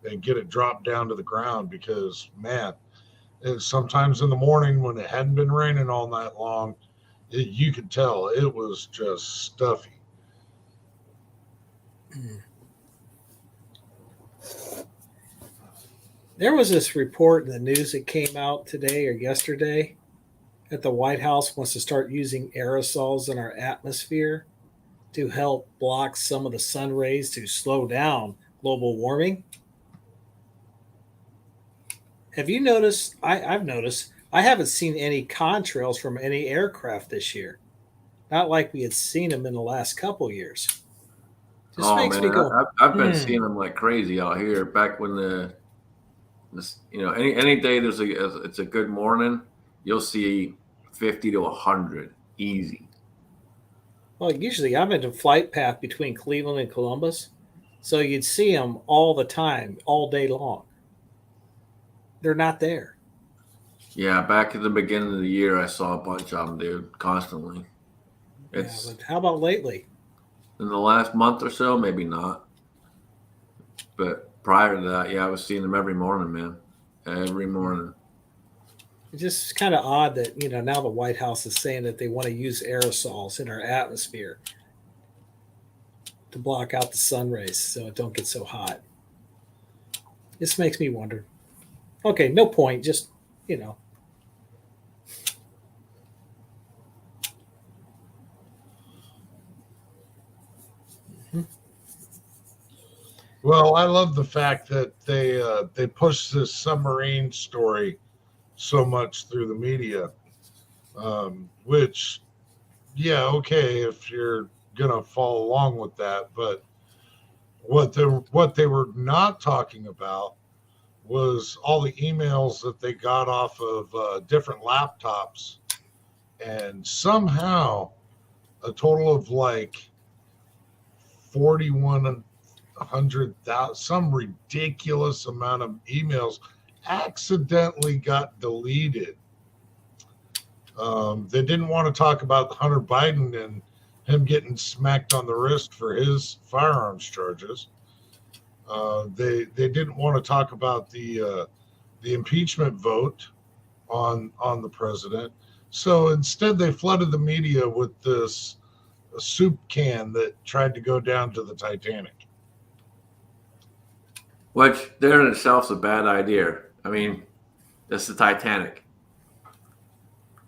and get it dropped down to the ground, because man, sometimes in the morning when it hadn't been raining all night long, you could tell it was just stuffy. There was this report in the news that came out today or yesterday that the White House wants to start using aerosols in our atmosphere to help block some of the sun rays to slow down global warming. Have you noticed? I've noticed I haven't seen any contrails from any aircraft this year. Not like we had seen them in the last couple years. Just makes me go. I've been seeing them like crazy out here. Back when any day it's a good morning, you'll see 50 to 100 easy. Well, usually I'm in a flight path between Cleveland and Columbus, so you'd see them all the time, all day long. They're not there. Yeah, back at the beginning of the year, I saw a bunch of them, dude, constantly. But how about lately? In the last month or so, maybe not. But prior to that, yeah, I was seeing them every morning, man. Every morning. It's just kind of odd that, now the White House is saying that they want to use aerosols in our atmosphere to block out the sun rays so it don't get so hot. This makes me wonder. Okay, no point. Just, Well, I love the fact that they push this submarine story so much through the media, which, yeah, okay, if you're gonna follow along with that, but what they were not talking about was all the emails that they got off of different laptops, and somehow a total of like 4,100,000, some ridiculous amount of emails accidentally got deleted. They didn't want to talk about Hunter Biden and him getting smacked on the wrist for his firearms charges. They didn't want to talk about the impeachment vote on the president. So instead, they flooded the media with this soup can that tried to go down to the Titanic. Which there in itself is a bad idea. I mean, that's the Titanic.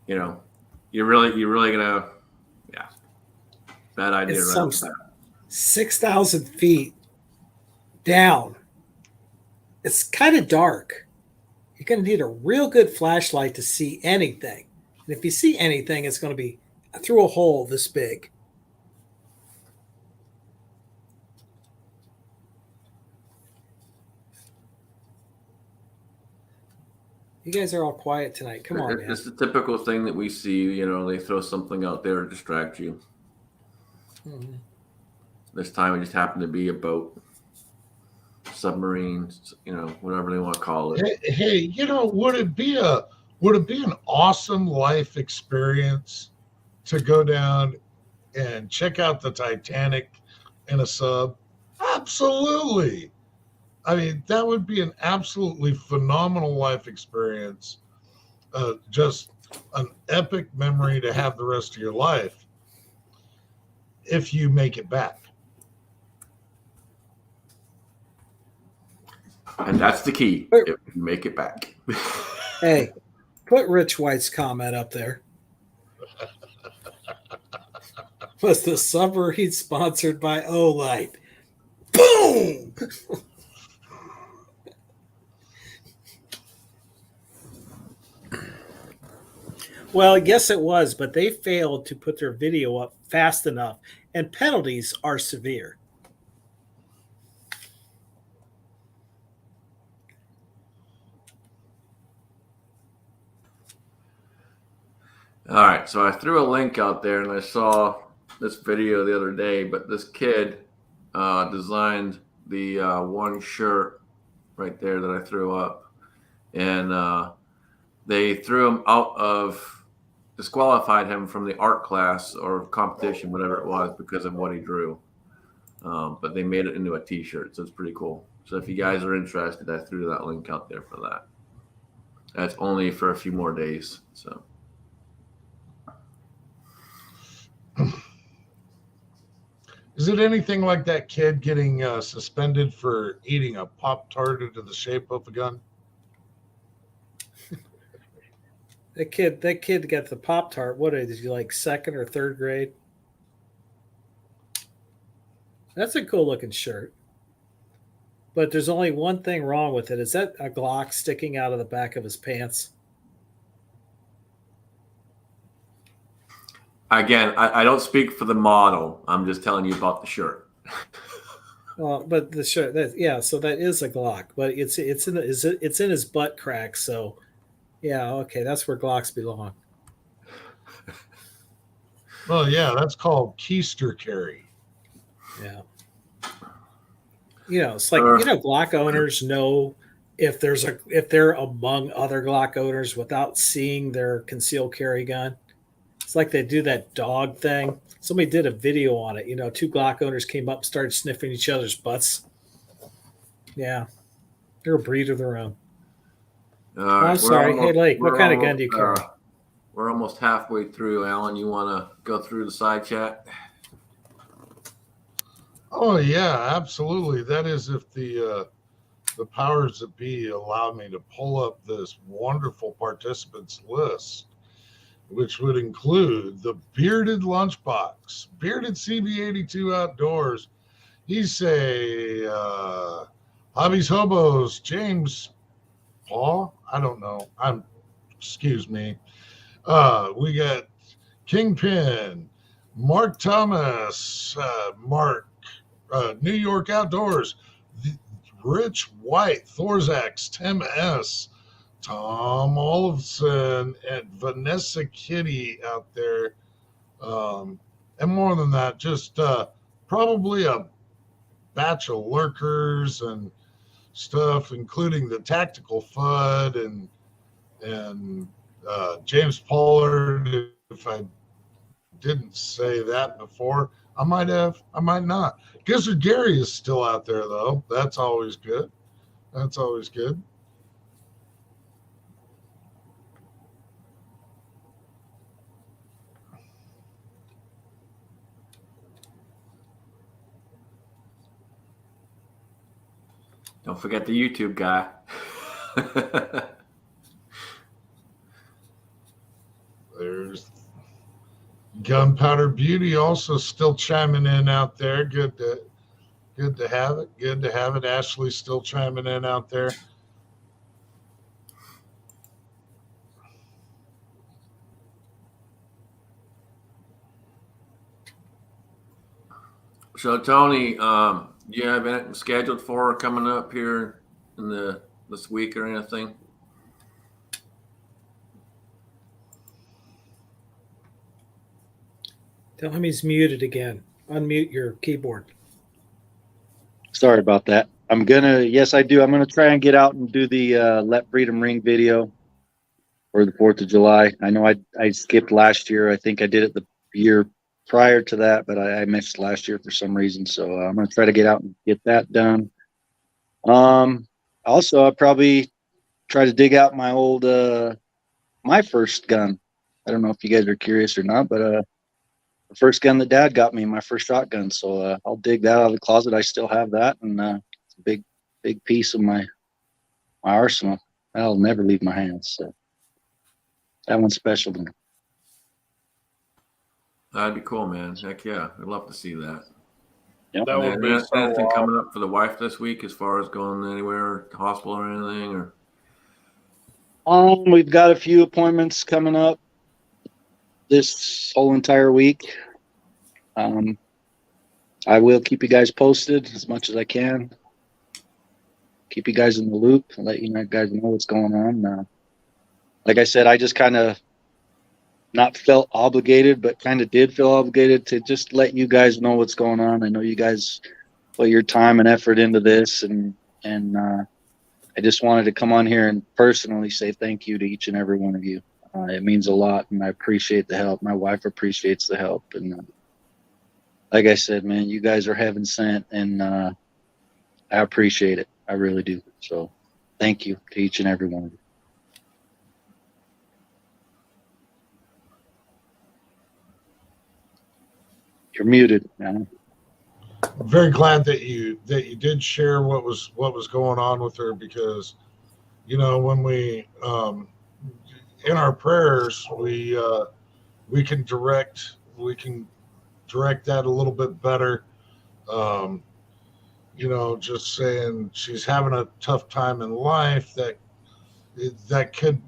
You're really gonna, yeah, bad idea. it's Right some 6,000 feet down. It's kind of dark. You're going to need a real good flashlight to see anything. And if you see anything, it's going to be through a hole this big. You guys are all quiet tonight. Come on, man. It's the typical thing that we see. They throw something out there to distract you. Mm-hmm. This time it just happened to be a boat, submarines, whatever they want to call it. Hey, would it be an awesome life experience to go down and check out the Titanic in a sub? Absolutely. I mean, that would be an absolutely phenomenal life experience. Just an epic memory to have the rest of your life if you make it back. And that's the key. If you make it back. Hey, put Rich White's comment up there. Was the submarine sponsored by Olight? Boom! Well, yes, it was, but they failed to put their video up fast enough, and penalties are severe. All right, so I threw a link out there, and I saw this video the other day. But this kid designed the one shirt right there that I threw up, and they threw him disqualified him from the art class or competition, whatever it was, because of what he drew. But they made it into a T-shirt, so it's pretty cool. So if you guys are interested, I threw that link out there for that. That's only for a few more days, so. Is it anything like that kid getting suspended for eating a Pop-Tart into the shape of a gun? That kid got the Pop-Tart. What did you like, second or third grade? That's a cool looking shirt. But there's only one thing wrong with it. Is that a Glock sticking out of the back of his pants? Again, I don't speak for the model. I'm just telling you about the shirt. Well, but the shirt, so that is a Glock, but it's in his butt crack. So, yeah, okay, that's where Glocks belong. Well, yeah, that's called keister carry. Yeah. It's like Glock owners know if they're among other Glock owners without seeing their concealed carry gun. It's like they do that dog thing. Somebody did a video on it. Two Glock owners came up and started sniffing each other's butts. Yeah, they're a breed of their own. All right, I'm sorry. Hey, Lake, what we're kind of gun do you carry? We're almost halfway through. Alan, you want to go through the side chat? Oh yeah, absolutely. That is if the powers that be allow me to pull up this wonderful participants list, which would include the Bearded Lunchbox, Bearded CB82 Outdoors, Issei, Hobbies Hobos, James Paul. I don't know. Excuse me. We got Kingpin, Mark Thomas, Mark, New York Outdoors, Rich White, Thorzax, Tim S., Tom Olafson, and Vanessa Kitty out there. And more than that, just probably a batch of lurkers and stuff, including the Tactical FUD and James Pollard. If I didn't say that before, I might have, I might not. Gizzard Gary is still out there though. That's always good. That's always good. Don't forget the YouTube guy. There's Gunpowder Beauty also still chiming in out there. Good to have it. Good to have it. Ashley's still chiming in out there. So Tony, do you have anything scheduled for coming up here in this week or anything? Tell him he's muted again. Unmute your keyboard. Sorry about that. Yes, I do. I'm going to try and get out and do the Let Freedom Ring video for the 4th of July. I know I skipped last year. I think I did it the year prior to that, but I missed last year for some reason. So I'm going to try to get out and get that done. Also, I'll probably try to dig out my old, my first gun. I don't know if you guys are curious or not, but the first gun that Dad got me, my first shotgun. So I'll dig that out of the closet. I still have that, and it's a big piece of my arsenal. That'll never leave my hands. So that one's special to me. That'd be cool, man. Heck yeah, I'd love to see that. Yep. That would be so anything awesome. coming up for the wife this week as far as going anywhere, to hospital or anything? Or We've got a few appointments coming up this whole entire week. I will keep you guys posted as much as I can. Keep you guys in the loop and let you guys know what's going on. Like I said, I just kind of not felt obligated, but kind of did feel obligated to just let you guys know what's going on. I know you guys put your time and effort into this, and I just wanted to come on here and personally say thank you to each and every one of you. It means a lot, and I appreciate the help. My wife appreciates the help, and like I said, man, you guys are heaven sent, and I appreciate it. I really do. So thank you to each and every one of you. You're muted, man. I'm very glad that you did share what was going on with her, because when we in our prayers we can direct that a little bit better. Just saying she's having a tough time in life, that could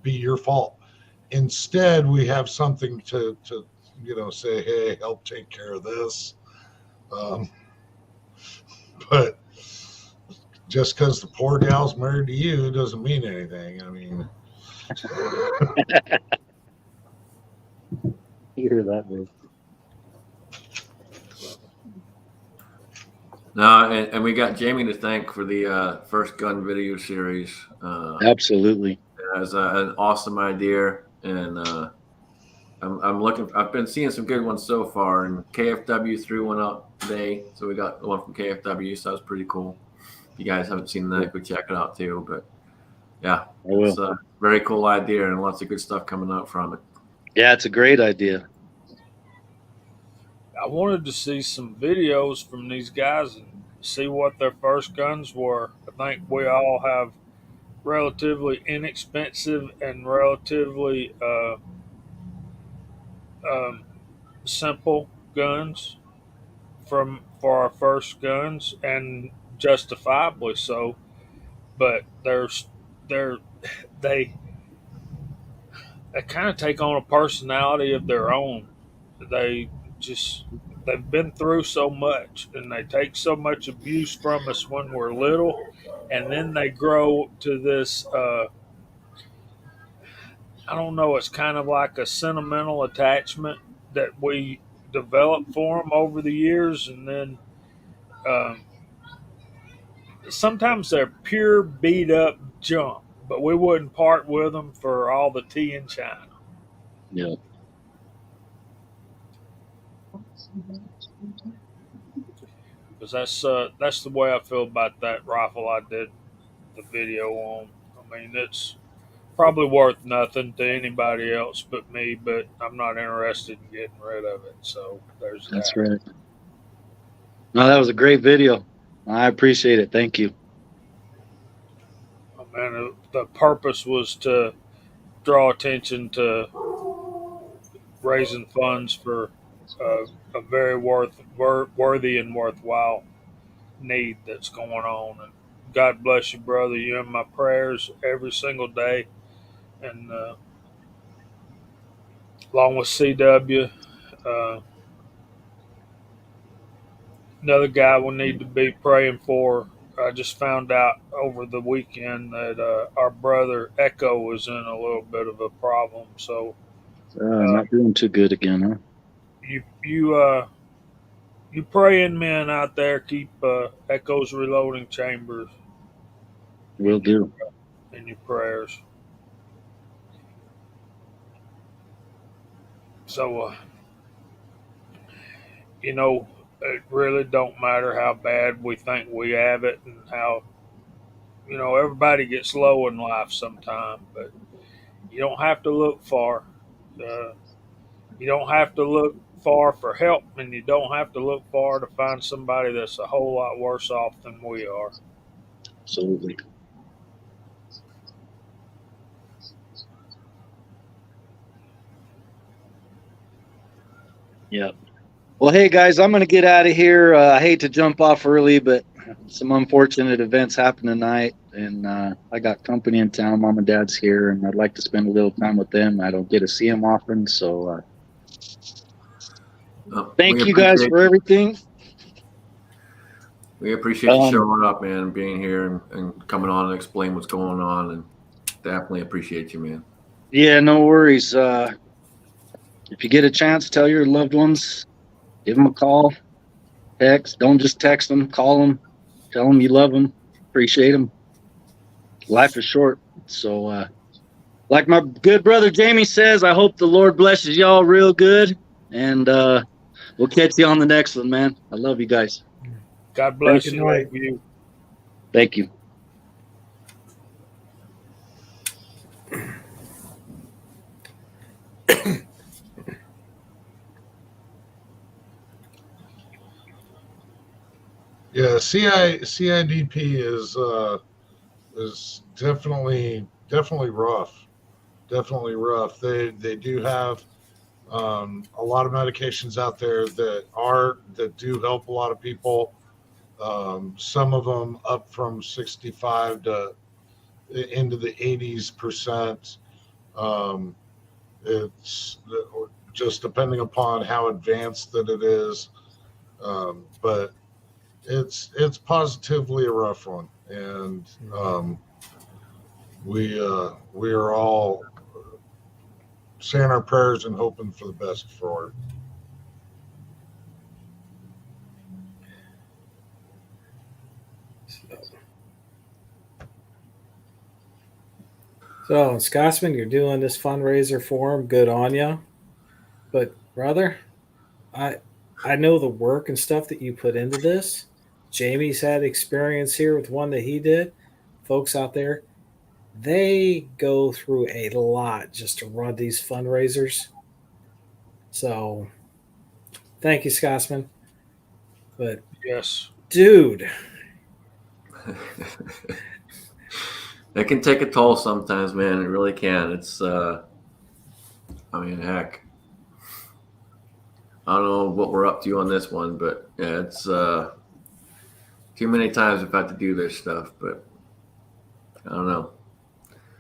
be your fault. Instead, we have something to say, hey, help take care of this. But just because the poor gal's married to you doesn't mean anything. I mean, You hear that, man? No, and we got Jamie to thank for the first gun video series. Absolutely. As an awesome idea, and I'm looking. I've been seeing some good ones so far, and KFW threw one up today, so we got one from KFW, so that was pretty cool. you guys haven't seen that, go check it out too. But yeah, I will. it's a very cool idea and lots of good stuff coming out from it. Yeah, it's a great idea. I wanted to see some videos from these guys and see what their first guns were. I think we all have relatively inexpensive and relatively um, simple guns for our first guns, and justifiably so. But they're they they kind of take on a personality of their own. They just they've been through so much, and they take so much abuse from us when we're little, and then they grow to this. I don't know. It's kind of like a sentimental attachment that we develop for them over the years, and then um, sometimes they're pure beat up junk, but we wouldn't part with them for all the tea in China. Yeah. Because that's the way I feel about that rifle I did the video on. I mean, it's probably worth nothing to anybody else but me, but I'm not interested in getting rid of it. So there's That's that. right. No, that was a great video. I appreciate it. Thank you. And the purpose was to draw attention to raising funds for a very worthy and worthwhile need that's going on. And God bless you, brother. You're in my prayers every single day. And along with CW, uh, another guy we need to be praying for. I just found out over the weekend that our brother Echo was in a little bit of a problem. So Not doing too good again, huh? you praying men out there, keep Echo's reloading chambers. Will do. In your prayers. So, it really don't matter how bad we think we have it, and how everybody gets low in life sometime, but you don't have to look far. Uh, you don't have to look far for help, and you don't have to look far to find somebody that's a whole lot worse off than we are. Absolutely. Yeah. Well, hey guys, I'm going to get out of here. I hate to jump off early, but some unfortunate events happened tonight, and I got company in town. Mom and Dad's here, and I'd like to spend a little time with them. I don't get to see them often, so thank you guys for everything. We appreciate you showing up, man, and being here and coming on and explain what's going on, and definitely appreciate you, man. Yeah, no worries. If you get a chance, tell your loved ones, give them a call, text. Don't just text them, call them, tell them you love them, appreciate them. Life is short. So, like my good brother Jamie says, I hope the Lord blesses y'all real good, and we'll catch you on the next one, man. I love you guys. God bless you. Thank you. Yeah, CIDP is definitely rough. Definitely rough. They do have a lot of medications out there that do help a lot of people. Some of them up from 65 to into the 80%. It's just depending upon how advanced that it is. But it's positively a rough one, and we are all saying our prayers and hoping for the best for it. So, Scotsman, you're doing this fundraiser for him. Good on you. But, brother, I know the work and stuff that you put into this. Jamie's had experience here with one that he did. Folks out there, they go through a lot just to run these fundraisers. So thank you, Scotsman. But Yes. dude, It can take a toll sometimes, man. It really can. It's, I mean, heck, I don't know what we're up to on this one, but yeah, it's too many times we've had to do this stuff, but I don't know.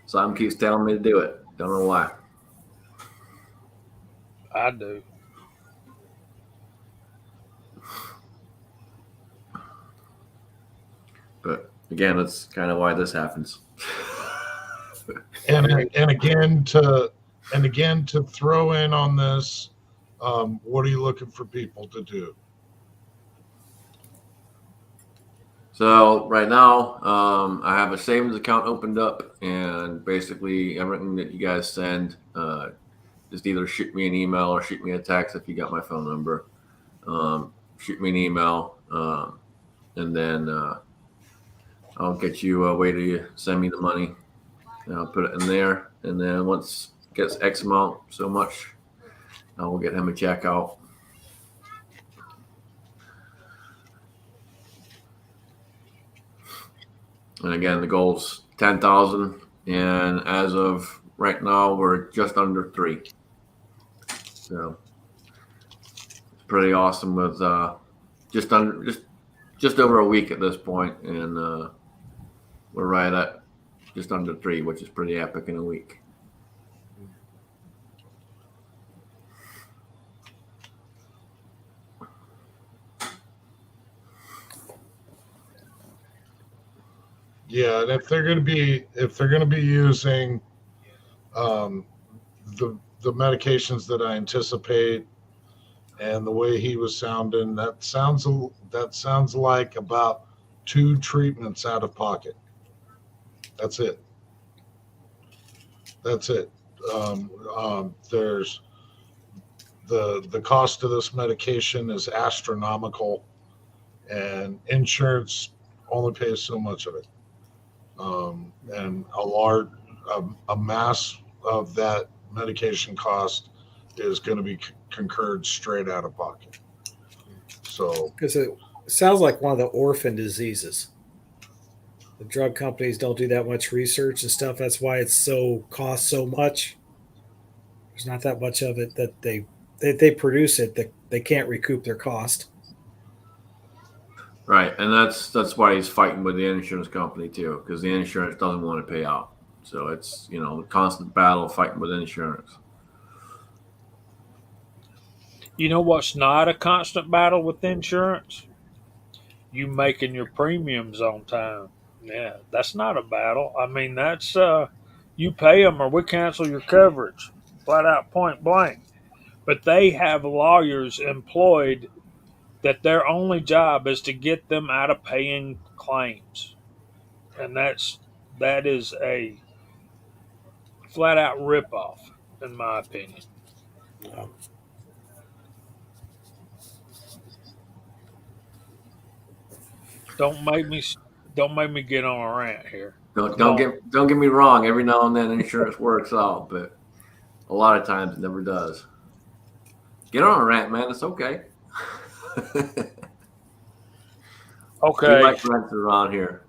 Something keeps telling me to do it. Don't know why. I do. But again, that's kind of why this happens. And again to throw in on this, what are you looking for people to do? So right now, I have a savings account opened up, and basically everything that you guys send, just either shoot me an email or shoot me a text if you got my phone number. Shoot me an email, and then I'll get you a way to send me the money. And I'll put it in there, and then once it gets X amount, so much, I will get him a check out. And again, the goal's 10,000, and as of right now, we're just under 3. So it's pretty awesome with just over a week at this point, and we're right at just under 3, which is pretty epic in a week. Yeah, and if they're going to be using the medications that I anticipate and the way he was sounding, that sounds like about 2 treatments out of pocket. That's it. There's the cost of this medication is astronomical, and insurance only pays so much of it. And a mass of that medication cost is going to be concurred straight out of pocket. So, because it sounds like one of the orphan diseases. The drug companies don't do that much research and stuff. That's why it's costs so much. There's not that much of it that they produce it that they can't recoup their cost. Right, and that's why he's fighting with the insurance company too, because the insurance doesn't want to pay out. So it's a constant battle fighting with insurance. You know what's not a constant battle with insurance? You making your premiums on time. Yeah, that's not a battle. I mean, that's you pay them or we cancel your coverage, flat out, point blank. But they have lawyers employed that their only job is to get them out of paying claims, and that is a flat out ripoff, in my opinion. Don't make me get on a rant here. Don't get me wrong. Every now and then, insurance works out, but a lot of times it never does. Get on a rant, man. It's okay. Okay. We like rants around here.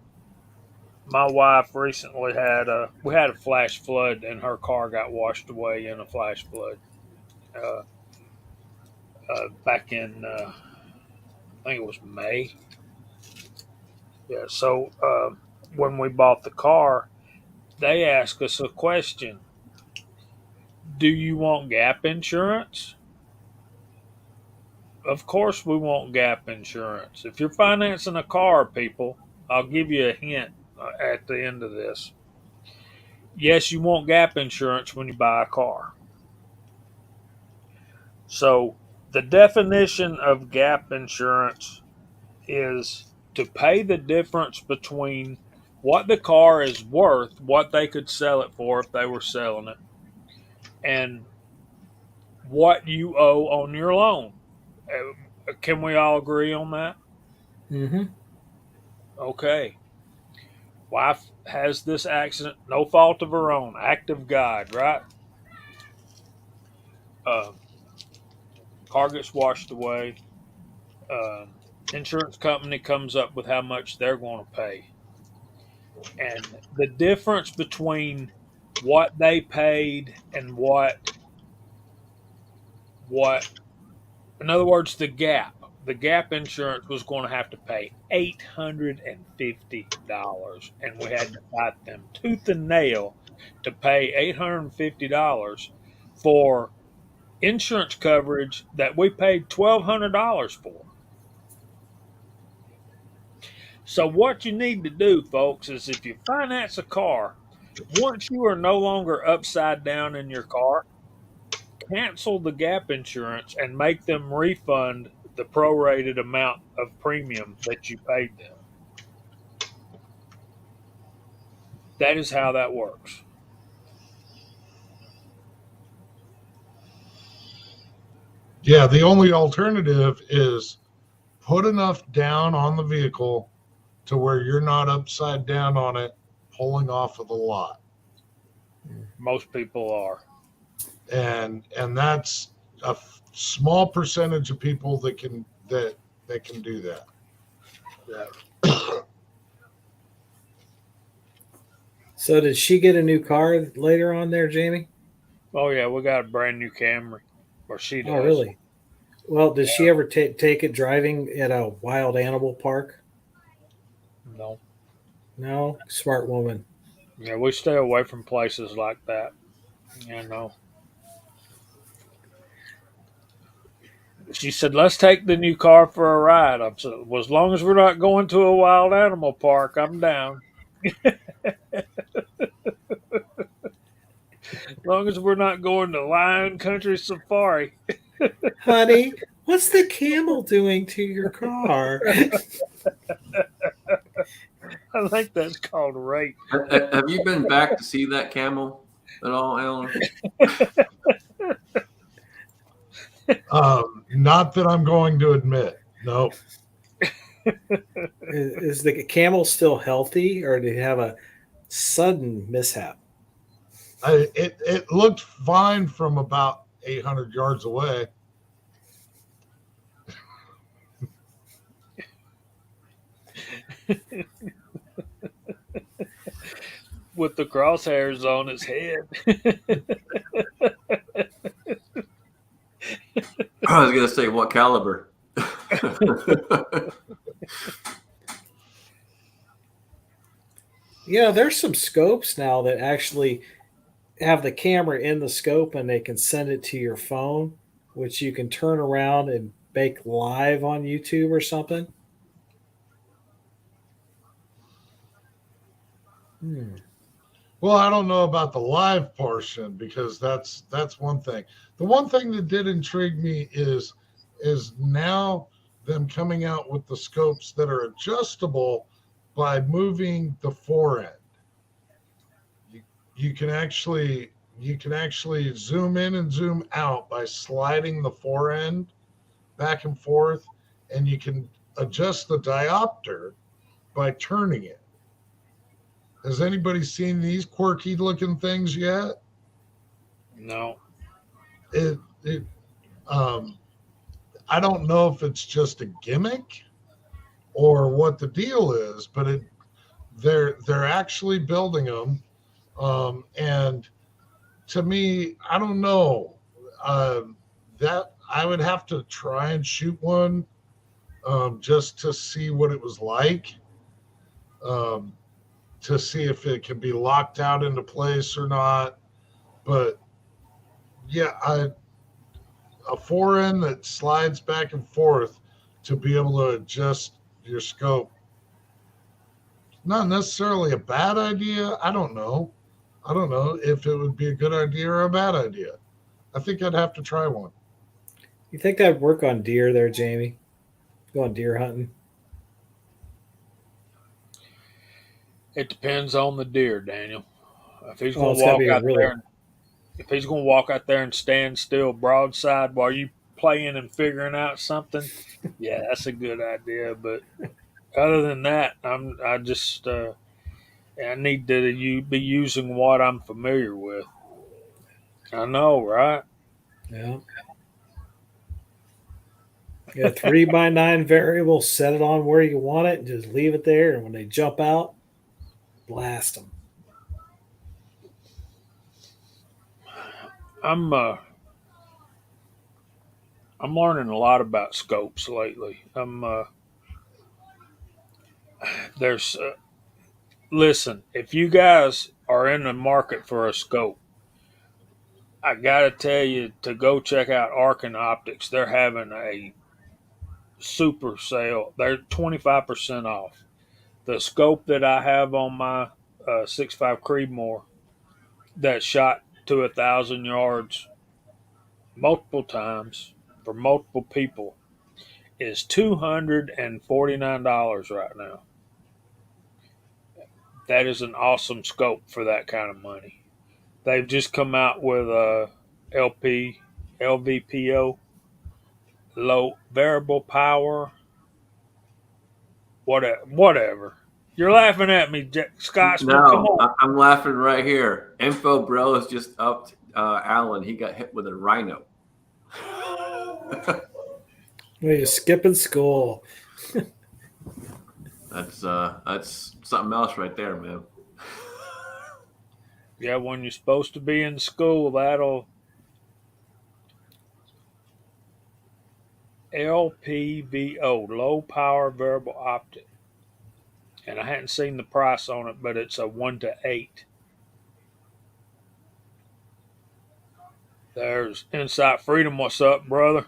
My wife recently had a flash flood, and her car got washed away in a flash flood. Back in I think it was May. Yeah. So when we bought the car, they asked us a question: do you want gap insurance? Of course, we want gap insurance. If you're financing a car, people, I'll give you a hint at the end of this. Yes, you want gap insurance when you buy a car. So, the definition of gap insurance is to pay the difference between what the car is worth, what they could sell it for if they were selling it, and what you owe on your loan. Can we all agree on that? Mm-hmm. Okay. Wife has this accident, no fault of her own, act of God, right? Um, Car gets washed away. Um, Insurance company comes up with how much they're going to pay. And the difference between what they paid and what in other words, the gap insurance was going to have to pay $850, and we had to fight them tooth and nail to pay $850 for insurance coverage that we paid $1,200 for. So what you need to do, folks, is if you finance a car, once you are no longer upside down in your car, cancel the gap insurance and make them refund the prorated amount of premium that you paid them. That is how that works. Yeah, the only alternative is put enough down on the vehicle to where you're not upside down on it, pulling off of the lot. Most people are. And that's a small percentage of people that can do that. So did she get a new car later on there, Jamie? Oh yeah, we got a brand new Camry, or she does. Oh, really? Well, did she ever take it driving at a wild animal park? No. No, smart woman. Yeah, we stay away from places like that. You know. She said, "Let's take the new car for a ride." I said, "Well, as long as we're not going to a wild animal park, I'm down. As long as we're not going to Lion Country Safari." Honey, what's the camel doing to your car? I think that's called rape. Have you been back to see that camel at all, Alan? Not that I'm going to admit. No. Is the camel still healthy, or did it have a sudden mishap? It looked fine from about 800 yards away. With the crosshairs on its head. I was going to say, what caliber? Yeah, there's some scopes now that actually have the camera in the scope and they can send it to your phone, which you can turn around and make live on YouTube or something. Well, I don't know about the live portion because that's one thing. The one thing that did intrigue me is now them coming out with the scopes that are adjustable by moving the fore end. You can actually zoom in and zoom out by sliding the fore end back and forth, and you can adjust the diopter by turning it. Has anybody seen these quirky looking things yet? No. I don't know if it's just a gimmick or what the deal is, but they're actually building them. And to me, I don't know. That I would have to try and shoot one just to see what it was like. To see if it can be locked out into place or not. But yeah, a fore end that slides back and forth to be able to adjust your scope. Not necessarily a bad idea. I don't know if it would be a good idea or a bad idea. I think I'd have to try one. You think that'd work on deer there, Jamie? Going deer hunting? It depends on the deer, Daniel. If he's Oh, going it's to gotta walk be out really- there, if he's going to walk out there and stand still broadside while you playing and figuring out something, yeah, that's a good idea. But other than that, I need to be using what I'm familiar with. I know, right? Yeah. Yeah, 3x9 variable, set it on where you want it and just leave it there. And when they jump out, blast them. I'm uh I'm learning a lot about scopes lately. There's listen, if you guys are in the market for a scope, I gotta tell you to go check out Arkin Optics. They're having a super sale. They're 25% off. The scope that I have on my 6.5 Creedmoor that shot to 1,000 yards multiple times for multiple people is $249 right now. That is an awesome scope for that kind of money. They've just come out with a LVPO, low variable power, whatever. You're laughing at me, Scotsman. Come No, on. I'm laughing right here. Info Bro has just upped Allen. He got hit with a rhino. Well, you're skipping school. That's something else right there, man. Yeah, when you're supposed to be in school, that'll LPVO, low power variable optic. And I hadn't seen the price on it, but it's a 1-to-8. There's Insight Freedom. What's up, brother?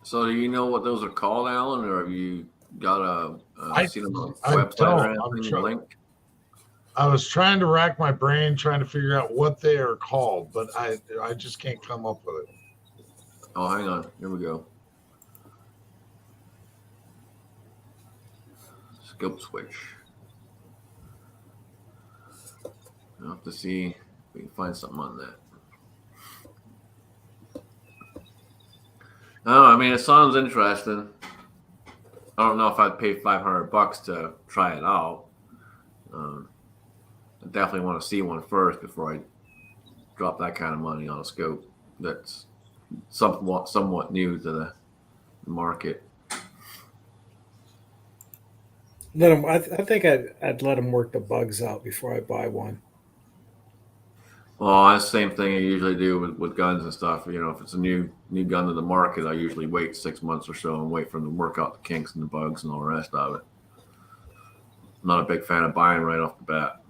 So, do you know what those are called, Alan, or have you got seen them on the I website or don't. anything? Link? I was trying to rack my brain trying to figure out what they are called, but I just can't come up with it. Oh, hang on. Here we go. Scope switch. I'll have to see if we can find something on that. Oh, I mean, it sounds interesting. I don't know if I'd pay $500 to try it out. I definitely want to see one first before I drop that kind of money on a scope that's somewhat new to the market. Let him. I think I'd let him work the bugs out before I buy one. Well, that's the same thing I usually do with guns and stuff. You know, if it's a new gun to the market, I usually wait 6 months or so and wait for them to work out the kinks and the bugs and all the rest of it. I'm not a big fan of buying right off the bat.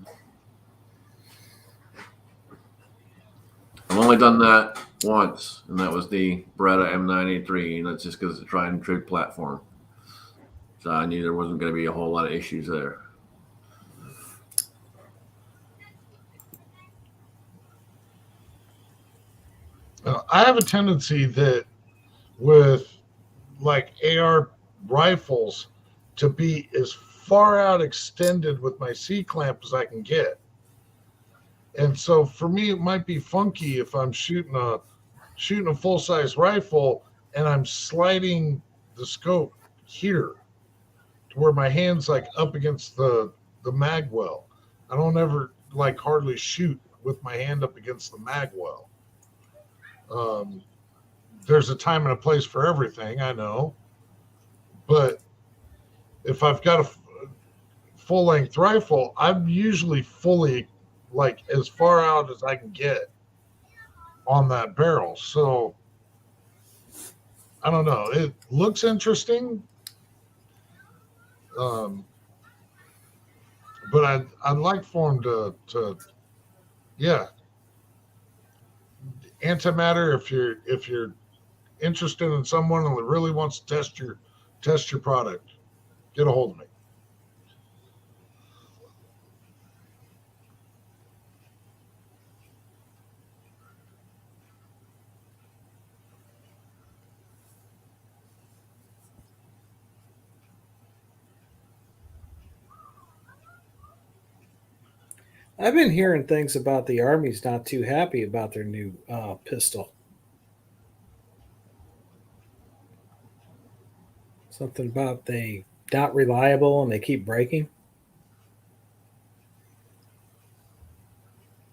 I've only done that once, and that was the Beretta M9A3, and that's just because it's a tried and true platform. So I knew there wasn't going to be a whole lot of issues there. I have a tendency that with like AR rifles to be as far out extended with my C clamp as I can get. And so for me, it might be funky if I'm shooting a full size rifle and I'm sliding the scope here to where my hand's like up against the mag well. I don't ever like hardly shoot with my hand up against the mag well. There's a time and a place for everything, I know, but if I've got a full length rifle, I'm usually fully like as far out as I can get on that barrel. So I don't know. It looks interesting. But I'd like for him to yeah, antimatter if you're interested in someone that really wants to test your product, get a hold of me. I've been hearing things about the Army's not too happy about their new pistol. Something about they not reliable and they keep breaking.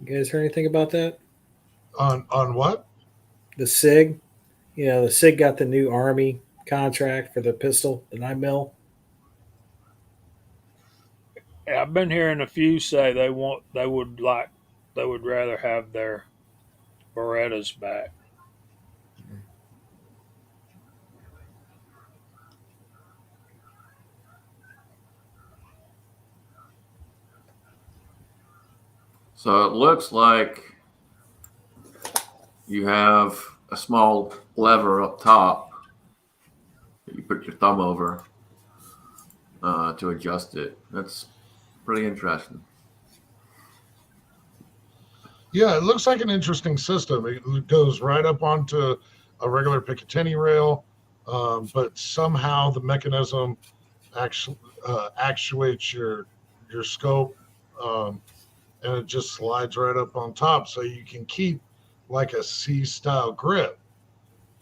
You guys heard anything about that? On what? The SIG. You know, the SIG got the new Army contract for the pistol, the 9mm. Yeah, I've been hearing a few say they would rather have their Berettas back. So it looks like you have a small lever up top that you put your thumb over to adjust it. That's pretty interesting. Yeah, it looks like an interesting system. It goes right up onto a regular Picatinny rail, but somehow the mechanism actuates your scope, and it just slides right up on top, so you can keep like a C-style grip,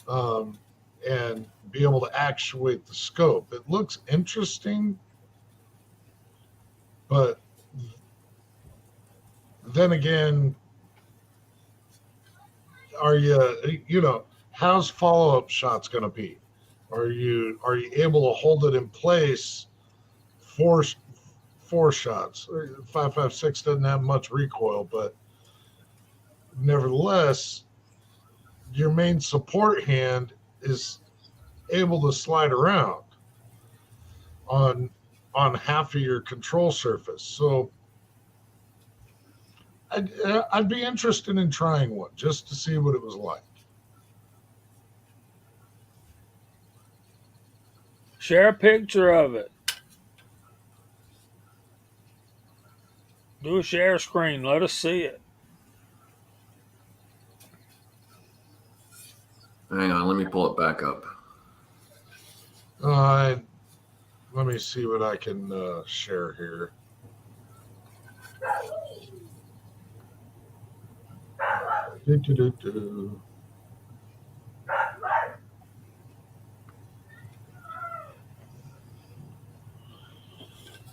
and be able to actuate the scope. It looks interesting, but then again, are you how's follow-up shots going to be? Are you able to hold it in place four shots? 5.56 doesn't have much recoil, but nevertheless, your main support hand is able to slide around on half of your control surface. So I'd be interested in trying one just to see what it was like. Share a picture of it. Do a share screen. Let us see it. Hang on, let me pull it back up. Let me see what I can share here.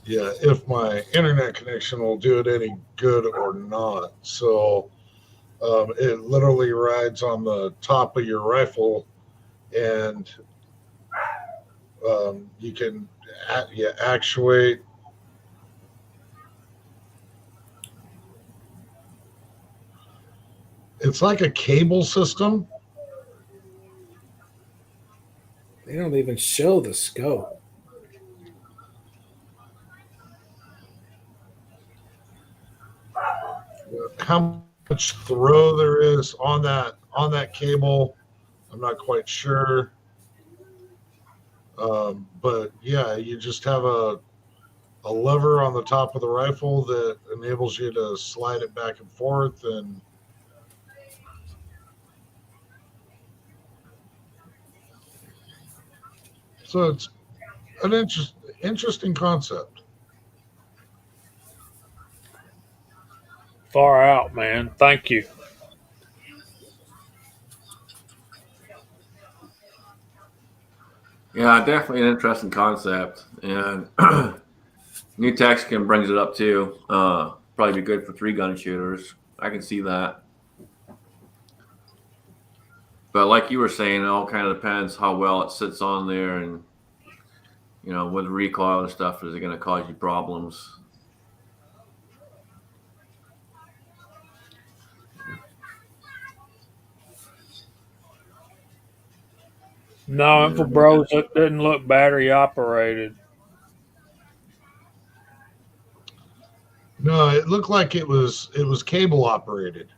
Yeah, if my internet connection will do it any good or not. So it literally rides on the top of your rifle, and you can actuate. It's like a cable system. They don't even show the scope. How much throw there is on that cable, I'm not quite sure. But yeah, you just have a lever on the top of the rifle that enables you to slide it back and forth, and so it's an interesting concept. Far out, man. Thank you. Yeah, definitely an interesting concept. And New Texican brings it up too. Probably be good for 3-gun shooters. I can see that. But like you were saying, it all kind of depends how well it sits on there, and with recoil and stuff, is it going to cause you problems? No, for bros, it didn't look battery operated. No, it looked like it was cable operated.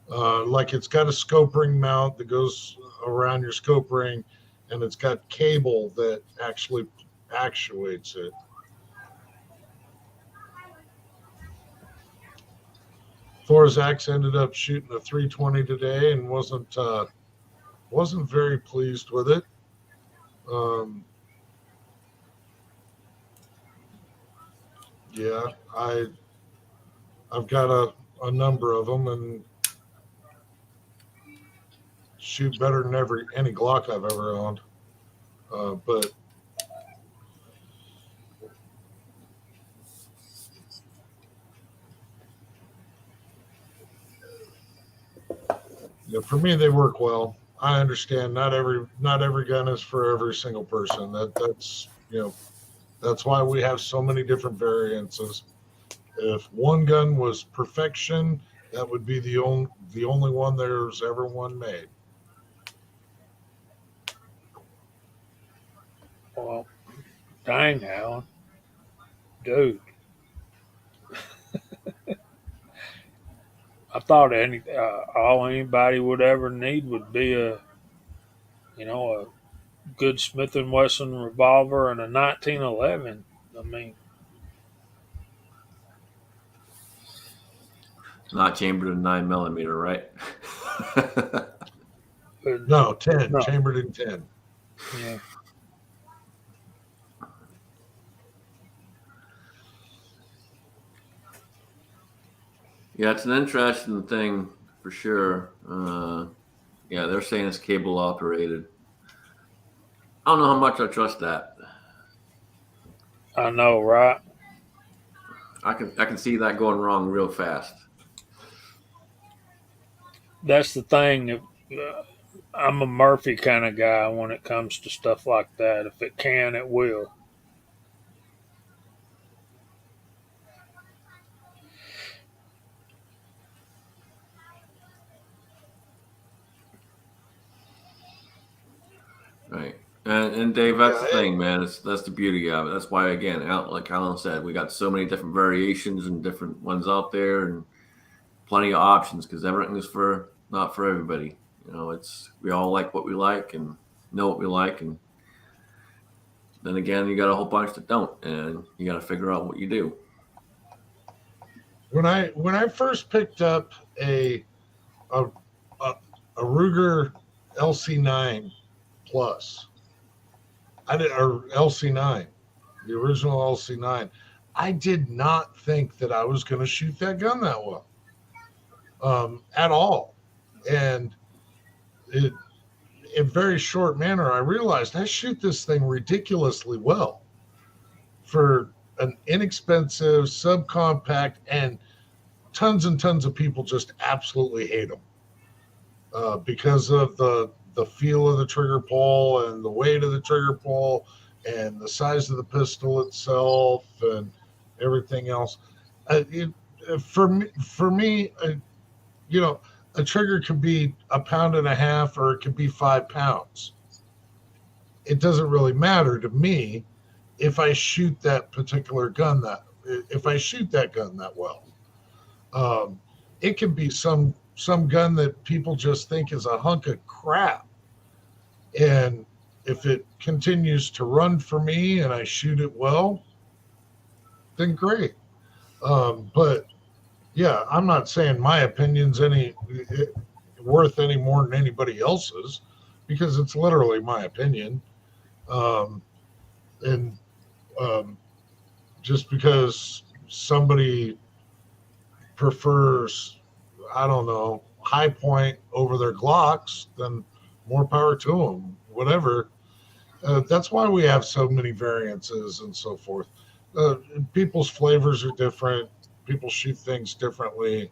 Like it's got a scope ring mount that goes around your scope ring, and it's got cable that actually actuates it. Thorzak's ended up shooting a 320 today and wasn't very pleased with it. Yeah, I've got a number of them and shoot better than any Glock I've ever owned. But for me, they work well. I understand not every gun is for every single person. That's why we have so many different variances. If one gun was perfection, that would be the only one there's ever one made. Well, dang, Alan, dude. I thought all anybody would ever need would be a good Smith and Wesson revolver and a 1911. I mean, Not chambered in 9mm, right? No, 10, No. chambered in 10. Yeah. Yeah, it's an interesting thing for sure. Yeah, they're saying it's cable operated. I don't know how much I trust that. I know, right? I can see that going wrong real fast. That's the thing. I'm a Murphy kind of guy when it comes to stuff like that. If it can, it will. Right. And Dave, that's the thing, man. That's the beauty of it. That's why, again, like Alan said, we got so many different variations and different ones out there, and plenty of options because everything is not for everybody. We all like what we like and know what we like, and then again, you got a whole bunch that don't, and you got to figure out what you do. When I first picked up a Ruger LC9 Plus, or LC9, the original LC9, I did not think that I was going to shoot that gun that well, at all. And in very short manner, I realized I shoot this thing ridiculously well for an inexpensive subcompact, and tons and tons of people just absolutely hate them because of the feel of the trigger pull and the weight of the trigger pull and the size of the pistol itself and everything else. For me, a trigger could be 1.5 pounds or it could be 5 pounds. It doesn't really matter to me if I shoot that particular gun if I shoot that gun that well. It can be some gun that people just think is a hunk of crap. And if it continues to run for me and I shoot it well, then great. But yeah, I'm not saying my opinion's worth any more than anybody else's, because it's literally my opinion. Just because somebody prefers, I don't know, high point over their Glocks, then more power to them, whatever. That's why we have so many variances and so forth. People's flavors are different. People shoot things differently.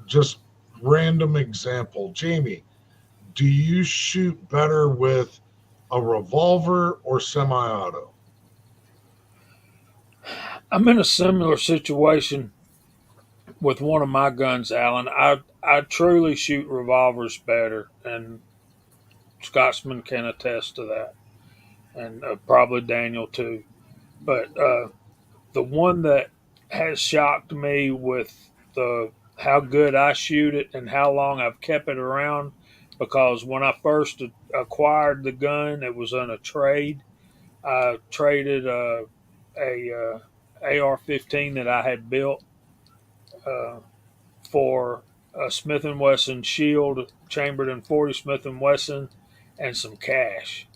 Just random example. Jamie, do you shoot better with a revolver or semi-auto? I'm in a similar situation with one of my guns, Alan. I truly shoot revolvers better, and Scotsman can attest to that, and probably Daniel too. But the one that has shocked me with how good I shoot it and how long I've kept it around, because when I first acquired the gun, it was on a trade. I traded a AR-15 that I had built for a Smith and Wesson Shield chambered in 40 Smith and Wesson and some cash.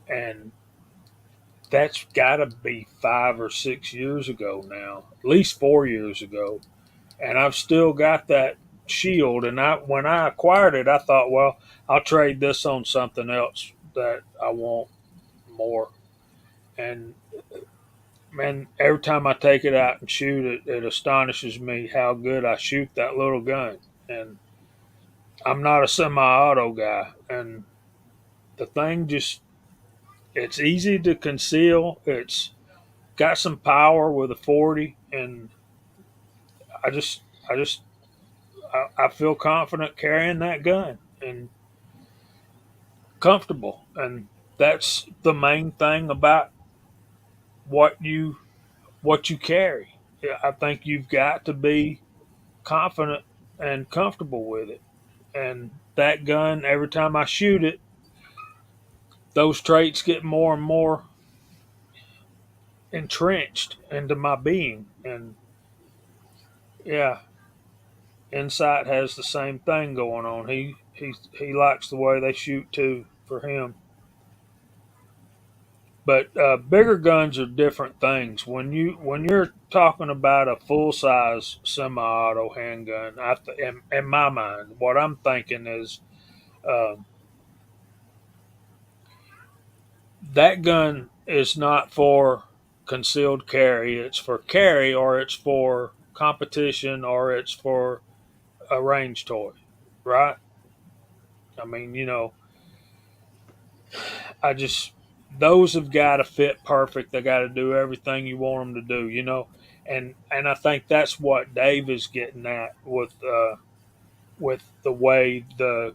And that's got to be 5 or 6 years ago now, at least 4 years ago, and I've still got that shield. And when I acquired it, I thought, well, I'll trade this on something else that I want more. And man, every time I take it out and shoot it, it astonishes me how good I shoot that little gun. And I'm not a semi-auto guy, and the thing just it's easy to conceal. It's got some power with a 40, and I just I just I feel confident carrying that gun and comfortable, and that's the main thing about what you what you carry. Yeah, I think you've got to be confident and comfortable with it. And that gun, every time I shoot it, those traits get more and more entrenched into my being. And yeah, Insight has the same thing going on. He likes the way they shoot too for him. But bigger guns are different things. When you're talking about a full size semi-auto handgun, in my mind, what I'm thinking is um, that gun is not for concealed carry. It's for carry, or it's for competition, or it's for a range toy, right? I mean, I just those have got to fit perfect. They got to do everything you want them to do, and I think that's what Dave is getting at with the way the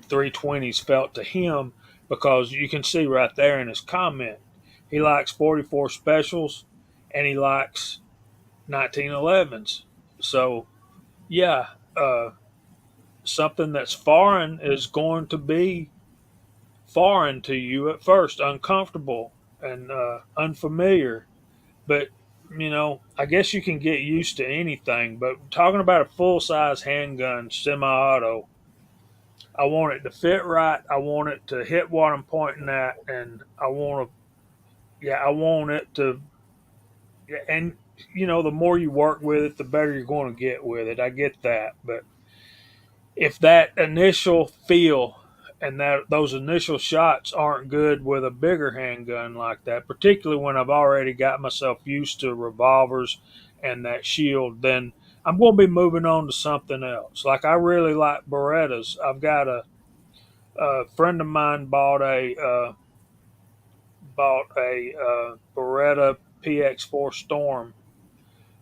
320s felt to him, because you can see right there in his comment he likes 44 specials and he likes 1911s. So yeah, uh, something that's foreign is going to be foreign to you at first, uncomfortable and unfamiliar. But I guess you can get used to anything. But talking about a full size handgun, semi-auto, I want it to fit right. I want it to hit what I'm pointing at, and I want it to. Yeah, and the more you work with it, the better you're going to get with it. I get that, but if that initial feel and that those initial shots aren't good with a bigger handgun like that, particularly when I've already got myself used to revolvers and that shield, then I'm going to be moving on to something else. Like I really like Berettas. I've got a friend of mine bought a Beretta PX4 Storm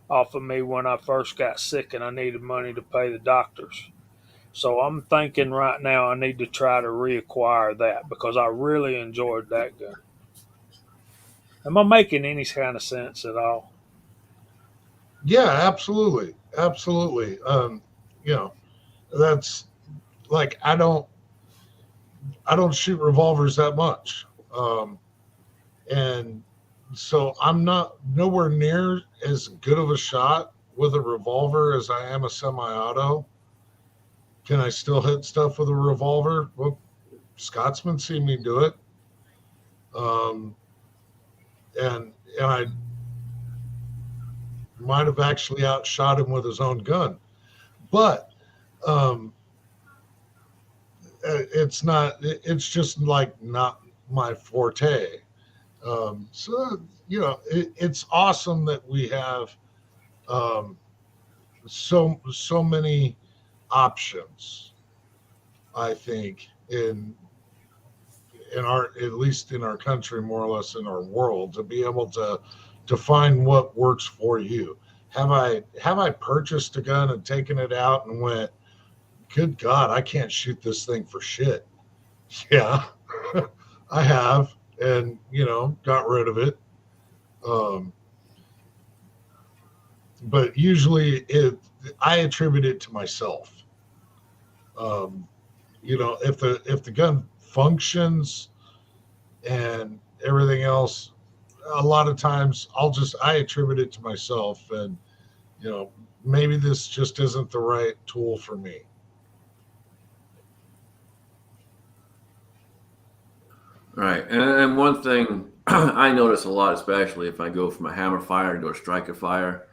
off of me when I first got sick and I needed money to pay the doctors. So I'm thinking right now I need to try to reacquire that because I really enjoyed that gun. Am I making any kind of sense at all? Yeah, absolutely. Absolutely. You know, that's like I don't shoot revolvers that much. And so I'm not nowhere near as good of a shot with a revolver as I am a semi-auto. Can I still hit stuff with a revolver? Well, Scotsman seen me do it. Um, and I might have actually outshot him with his own gun. But um, it's just like not my forte. So, it's awesome that we have um, so many options, I think, in our, at least in our country, more or less in our world, to be able to find what works for you. Have I purchased a gun and taken it out and went, good God, I can't shoot this thing for shit? Yeah, I have, and got rid of it. Um, but usually I attribute it to myself. Um, if the gun functions and everything else, a lot of times I attribute it to myself, and maybe this just isn't the right tool for me. Right. And one thing I notice a lot, especially if I go from a hammer fire to a striker fire,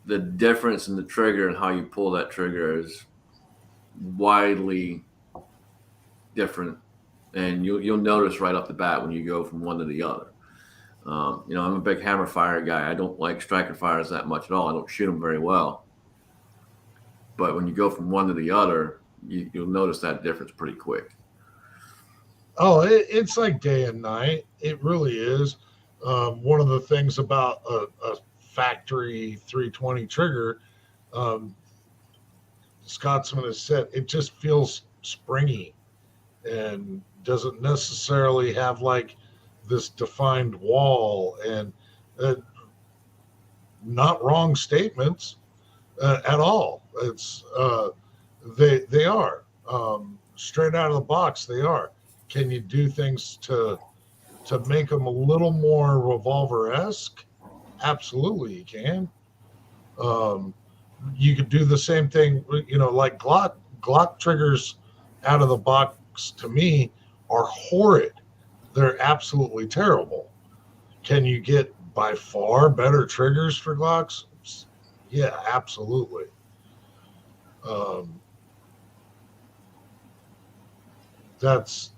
the difference in the trigger and how you pull that trigger is widely different. And you'll notice right off the bat when you go from one to the other. I'm a big hammer fire guy. I don't like striker fires that much at all. I don't shoot them very well. But when you go from one to the other, you'll notice that difference pretty quick. Oh, it's like day and night. It really is. One of the things about a factory 320 trigger, Scotsman has said, it just feels springy and doesn't necessarily have like this defined wall, and not wrong statements at all. It's they are straight out of the box. They are. Can you do things to make them a little more revolver-esque? Absolutely, you can. You could do the same thing, like Glock triggers out of the box to me are horrid. They're absolutely terrible. Can you get by far better triggers for Glocks? Yeah, absolutely. That's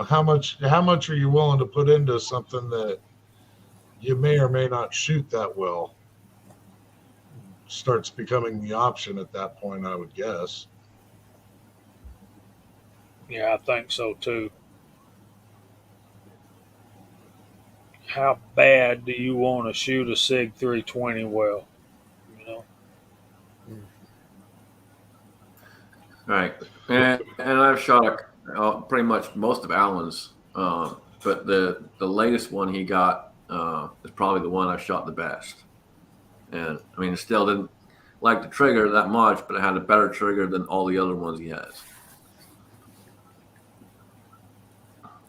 how much are you willing to put into something that you may or may not shoot that well? Starts becoming the option at that point, I would guess. Yeah, I think so too. How bad do you want to shoot a SIG 320 well? You know, Right. And I've shot pretty much most of Allen's, but the latest one he got is probably the one I've shot the best. And I mean, it still didn't like the trigger that much, but it had a better trigger than all the other ones he has.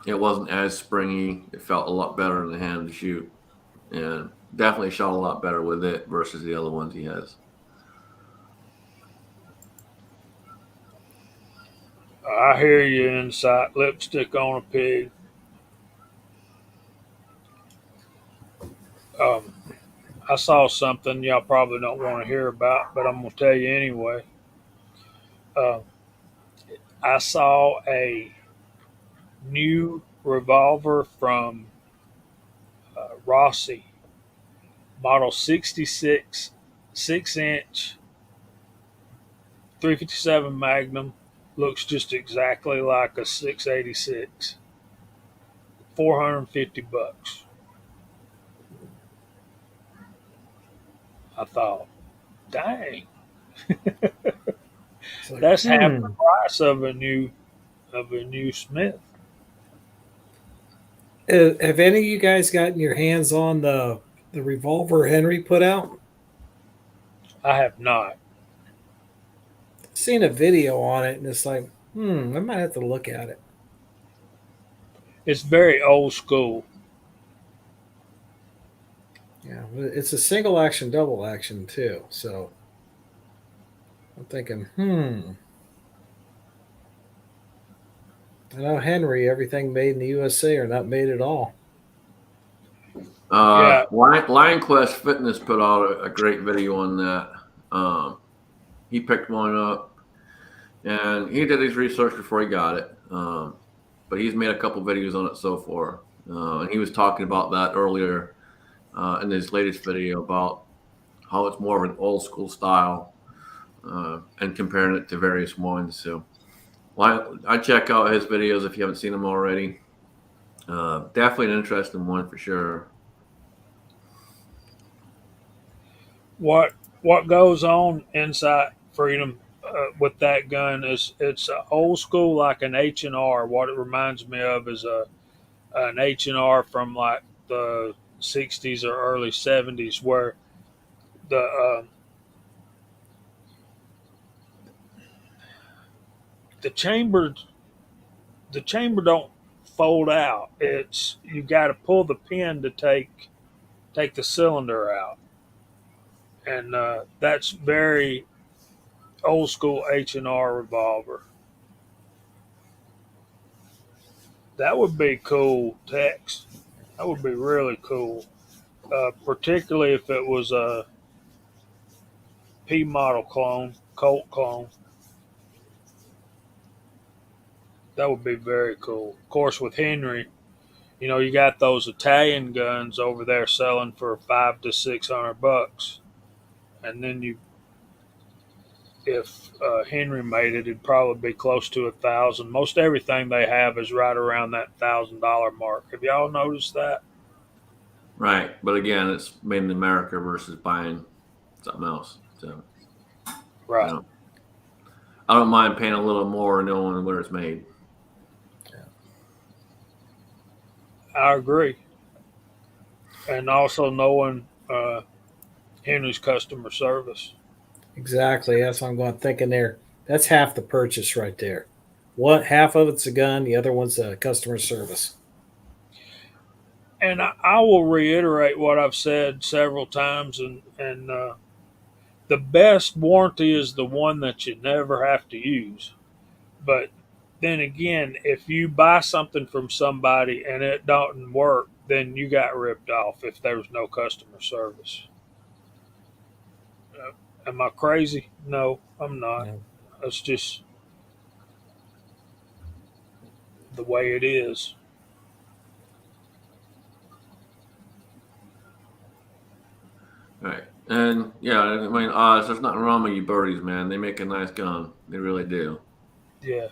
It wasn't as springy. It felt a lot better in the hand to shoot, and definitely shot a lot better with it versus the other ones he has. I hear you, Insight. Lipstick on a pig. Um, I saw something y'all probably don't want to hear about, but I'm going to tell you anyway. Uh, I saw a new revolver from Rossi, model 66, 6-inch, 357 Magnum. Looks just exactly like a 686. $450. I thought, dang, Like, that's half the price of a new Smith. Have any of you guys gotten your hands on the revolver Henry put out? I have not. Seen a video on it, and it's like, I might have to look at it. It's very old school. Yeah, it's a single action, double action too. So I'm thinking, I know Henry, everything made in the USA or not made at all. Yeah. Lion Quest Fitness put out a great video on that. He picked one up, and he did his research before he got it. But he's made a couple videos on it so far, and he was talking about that earlier in his latest video about how it's more of an old school style and comparing it to various ones. So I check out his videos if you haven't seen them already. Definitely an interesting one for sure. What goes on inside Freedom with that gun is it's old school like an H&R. What it reminds me of is an H&R from like the 60s or early 70s where the the chamber don't fold out. It's you got to pull the pin to take the cylinder out, and that's very old school H&R revolver. That would be cool, Tex. That would be really cool. Particularly if it was a P model clone, Colt clone. That would be very cool. Of course, with Henry, you got those Italian guns over there selling for $500 to $600, and then if Henry made it, it'd probably be close to 1,000. Most everything they have is right around that $1,000 mark. Have y'all noticed that? Right, but again, it's made in America versus buying something else. So, Right. I don't mind paying a little more knowing where it's made. I agree. And also knowing Henry's customer service. Exactly. That's what I'm going thinking there. That's half the purchase right there. What half of it's a gun, the other one's a customer service. And I will reiterate what I've said several times, and the best warranty is the one that you never have to use. But then again, if you buy something from somebody and it doesn't work, then you got ripped off if there was no customer service. Am I crazy? No, I'm not. No. It's just the way it is. Right. And yeah, I mean, there's nothing wrong with you birdies, man. They make a nice gun. They really do. Yeah.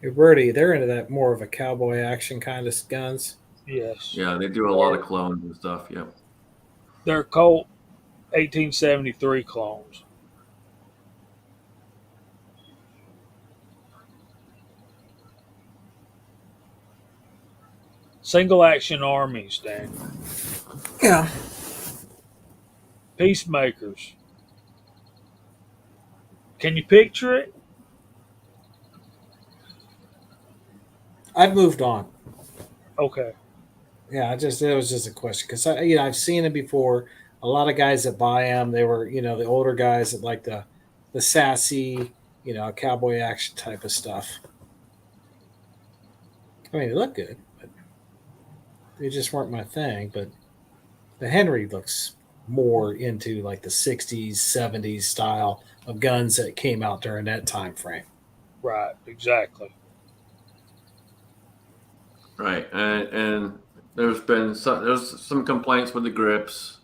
Hey, Birdie, they're into that more of a cowboy action kind of guns. Yes. Yeah, they do a lot of clones and stuff. Yep. They're Colt 1873 clones. Single action armies, Dan. Yeah. Peacemakers. Can you picture it? I've moved on. Okay. Yeah, it was just a question because I've seen it before. A lot of guys that buy them, they were the older guys that like the sassy, cowboy action type of stuff. I mean, they look good, but they just weren't my thing. But the Henry looks more into like the 60s, 70s style of guns that came out during that time frame. Right, exactly. Right. And there's some complaints with the grips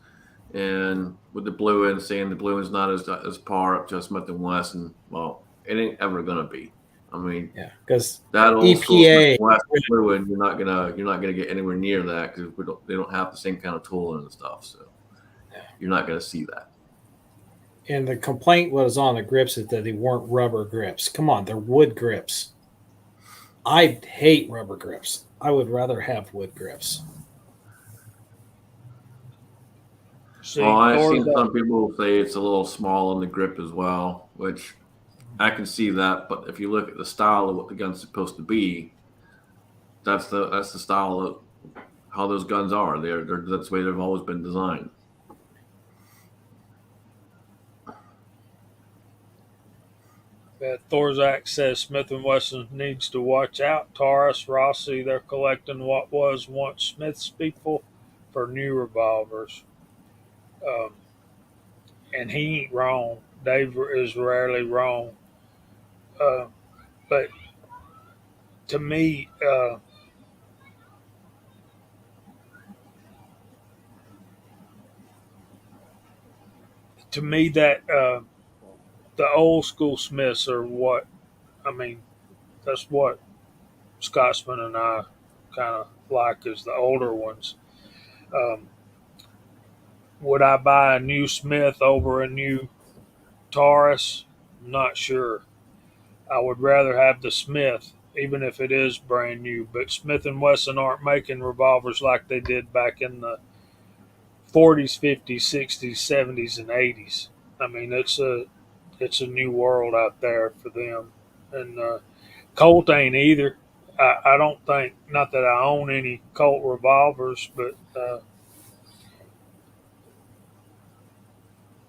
and with the blue end, saying the blue end's not as far up to Smith and Wesson. Well, it ain't ever gonna be. I mean, Yeah, because that old school EPA Wesson blue end, you're not gonna get anywhere near that because they don't have the same kind of tooling and stuff. So you're not gonna see that. and the complaint was on the grips is that they weren't rubber grips. Come on, they're wood grips. I hate rubber grips. I would rather have wood grips. See, Well, I've Thor's seen some people say it's a little small on the grip as well, which I can see that. But if you look at the style of what the gun's supposed to be, that's the style of how those guns are. That's the way they've always been designed. Thorzak says Smith & Wesson needs to watch out. Taurus, Rossi, they're collecting what was once Smith's people for new revolvers. And he ain't wrong. Dave is rarely wrong. But to me, that the old school Smiths are what that's what Scotsman and I kind of like is the older ones. Would I buy a new Smith over a new Taurus? Not sure. I would rather have the Smith, even if it is brand new. But Smith and Wesson aren't making revolvers like they did back in the 40s, 50s, 60s, 70s, and 80s. I mean, it's a new world out there for them. And Colt ain't either. I don't think, not that I own any Colt revolvers, but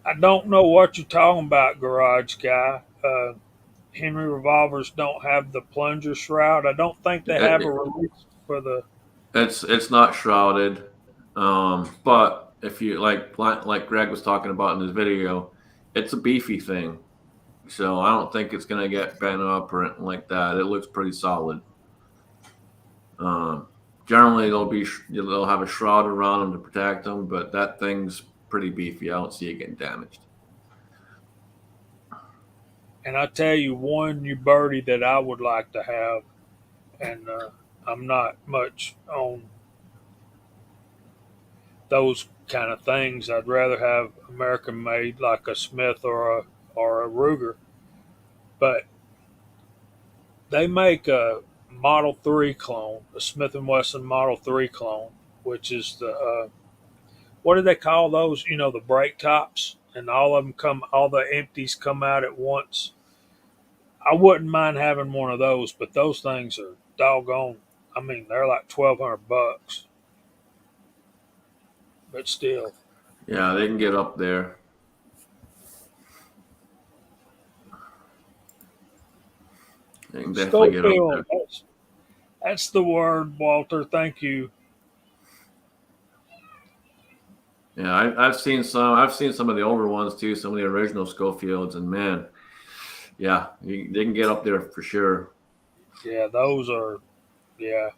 I don't know what you're talking about, garage guy. Henry revolvers don't have the plunger shroud. I don't think they have a release for the. It's not shrouded, but if you like Greg was talking about in his video, it's a beefy thing. So I don't think it's gonna get bent up or anything like that. It looks pretty solid. Um, Generally, they'll have a shroud around them to protect them, but that thing's pretty beefy. I don't see it getting damaged. And I tell you, one you birdie that I would like to have, and I'm not much on those kind of things. I'd rather have American made, like a Smith or a Ruger. But they make a Model 3 clone, a Smith & Wesson Model 3 clone, which is the what do they call those? You know, the brake tops, and all the empties come out at once. I wouldn't mind having one of those, but those things are doggone. I mean, they're like $1,200, but still. Yeah, they can get up there. They can definitely get up there. That's the word, Walter. Thank you. Yeah, I've seen some. I've seen some of the older ones too. Some of the original Schofields, and man, yeah, they can get up there for sure. Yeah, those are. Yeah,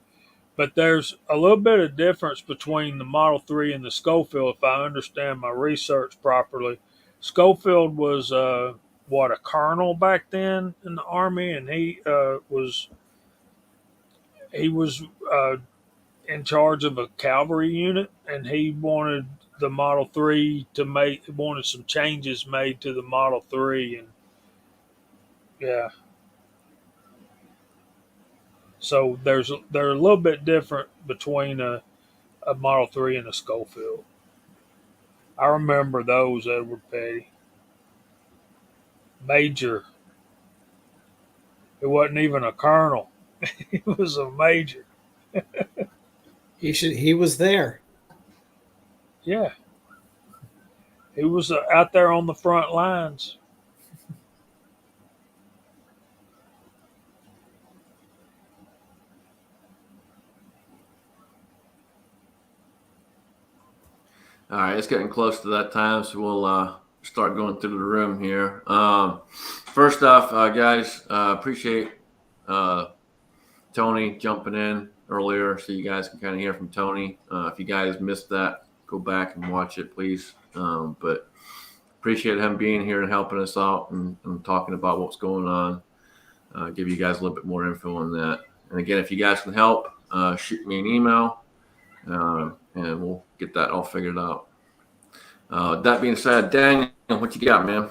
but there's a little bit of difference between the Model 3 and the Schofield, if I understand my research properly. Schofield was a colonel back then in the Army, and he was in charge of a cavalry unit, and he wanted the Model 3 wanted some changes made to the Model 3, and yeah. So they're a little bit different between a Model 3 and a Schofield. I remember those, Edward Petty. Major. It wasn't even a colonel. It was a major. He was there. Yeah. He was out there on the front lines. All right, it's getting close to that time, so we'll start going through the room here. First off, guys, appreciate Tony jumping in earlier so you guys can kind of hear from Tony. If you guys missed that, go back and watch it, please. But appreciate him being here and helping us out and talking about what's going on. Give you guys a little bit more info on that. And again, if you guys can help, shoot me an email. And we'll get that all figured out. That being said, Daniel, what you got, man?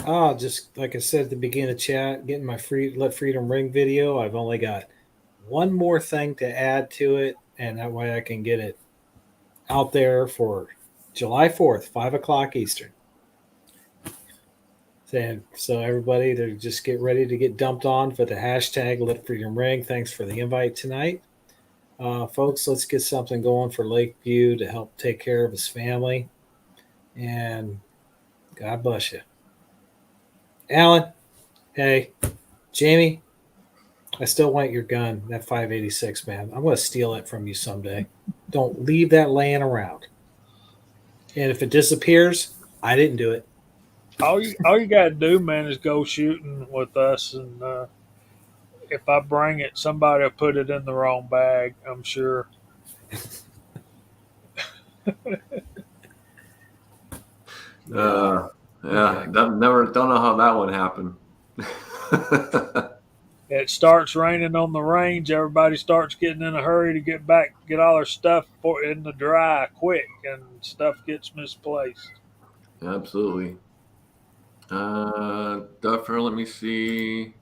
Oh, just like I said at the beginning of chat, getting my Let Freedom Ring video. I've only got one more thing to add to it, and that way I can get it out there for July 4th, 5 o'clock Eastern. So everybody, they're just get ready to get dumped on for the hashtag Let Freedom Ring. Thanks for the invite tonight. Folks, let's get something going for Lakeview to help take care of his family. And God bless you. Alan, hey, Jamie, I still want your gun, that 586, man. I'm going to steal it from you someday. Don't leave that laying around. And if it disappears, I didn't do it. All you got to do, man, is go shooting with us, and if I bring it, somebody will put it in the wrong bag, I'm sure. Yeah, Okay. don't know how that one happened. It starts raining on the range. Everybody starts getting in a hurry to get all their stuff in the dry quick, and stuff gets misplaced. Absolutely. Duffer, let me see.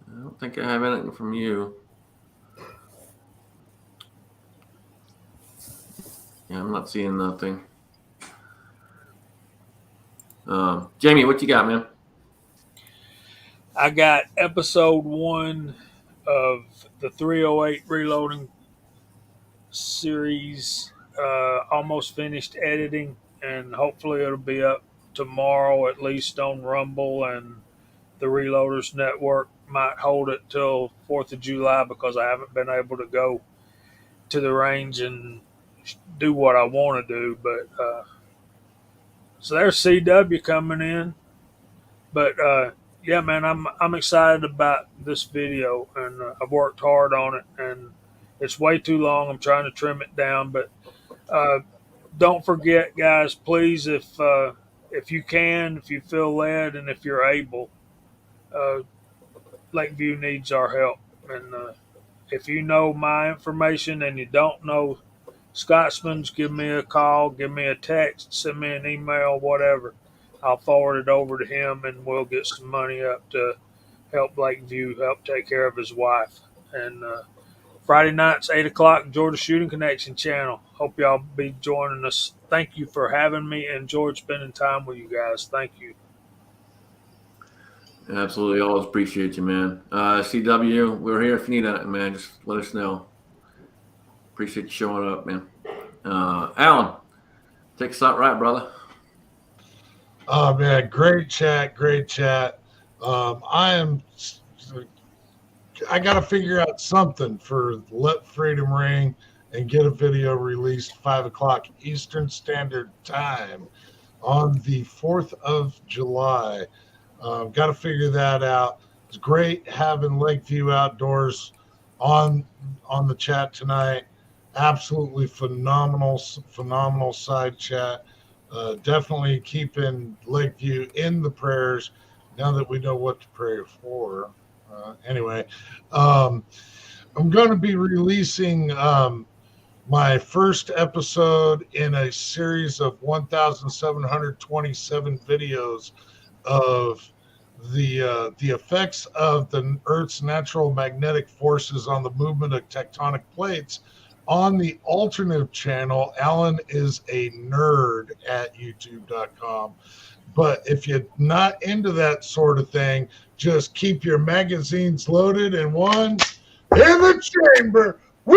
I don't think I have anything from you. Yeah, I'm not seeing nothing. Jamie, what you got, man? I got episode 1 of the 308 Reloading series almost finished editing. and hopefully it'll be up tomorrow, at least on Rumble, and the Reloaders Network might hold it till 4th of July because I haven't been able to go to the range and do what I want to do. But so there's CW coming in. But yeah, man, I'm excited about this video, and I've worked hard on it, and it's way too long. I'm trying to trim it down, but don't forget, guys, please, if you can, if you feel led, and if you're able, Lakeview needs our help. And if you know my information and you don't know Scotsman's, give me a call, give me a text, send me an email, whatever. I'll forward it over to him, and we'll get some money up to help Lakeview help take care of his wife. And Friday nights, 8 o'clock, Georgia Shooting Connection channel. Hope y'all be joining us. Thank you for having me. Enjoyed spending time with you guys. Thank you. Absolutely. Always appreciate you, man. CW, we're here if you need anything, man. Just let us know. Appreciate you showing up, man. Alan, take us out right, brother. Oh man, great chat. I got to figure out something for Let Freedom Ring and get a video released 5 o'clock Eastern Standard Time on the 4th of July. Got to figure that out. It's great having Lakeview Outdoors on the chat tonight. Absolutely phenomenal side chat. Definitely keeping Lakeview in the prayers now that we know what to pray for. Anyway, I'm going to be releasing my first episode in a series of 1,727 videos of the effects of the Earth's natural magnetic forces on the movement of tectonic plates on the alternative channel. Alan is a nerd at youtube.com. But if you're not into that sort of thing, just keep your magazines loaded and one in the chamber. Woo!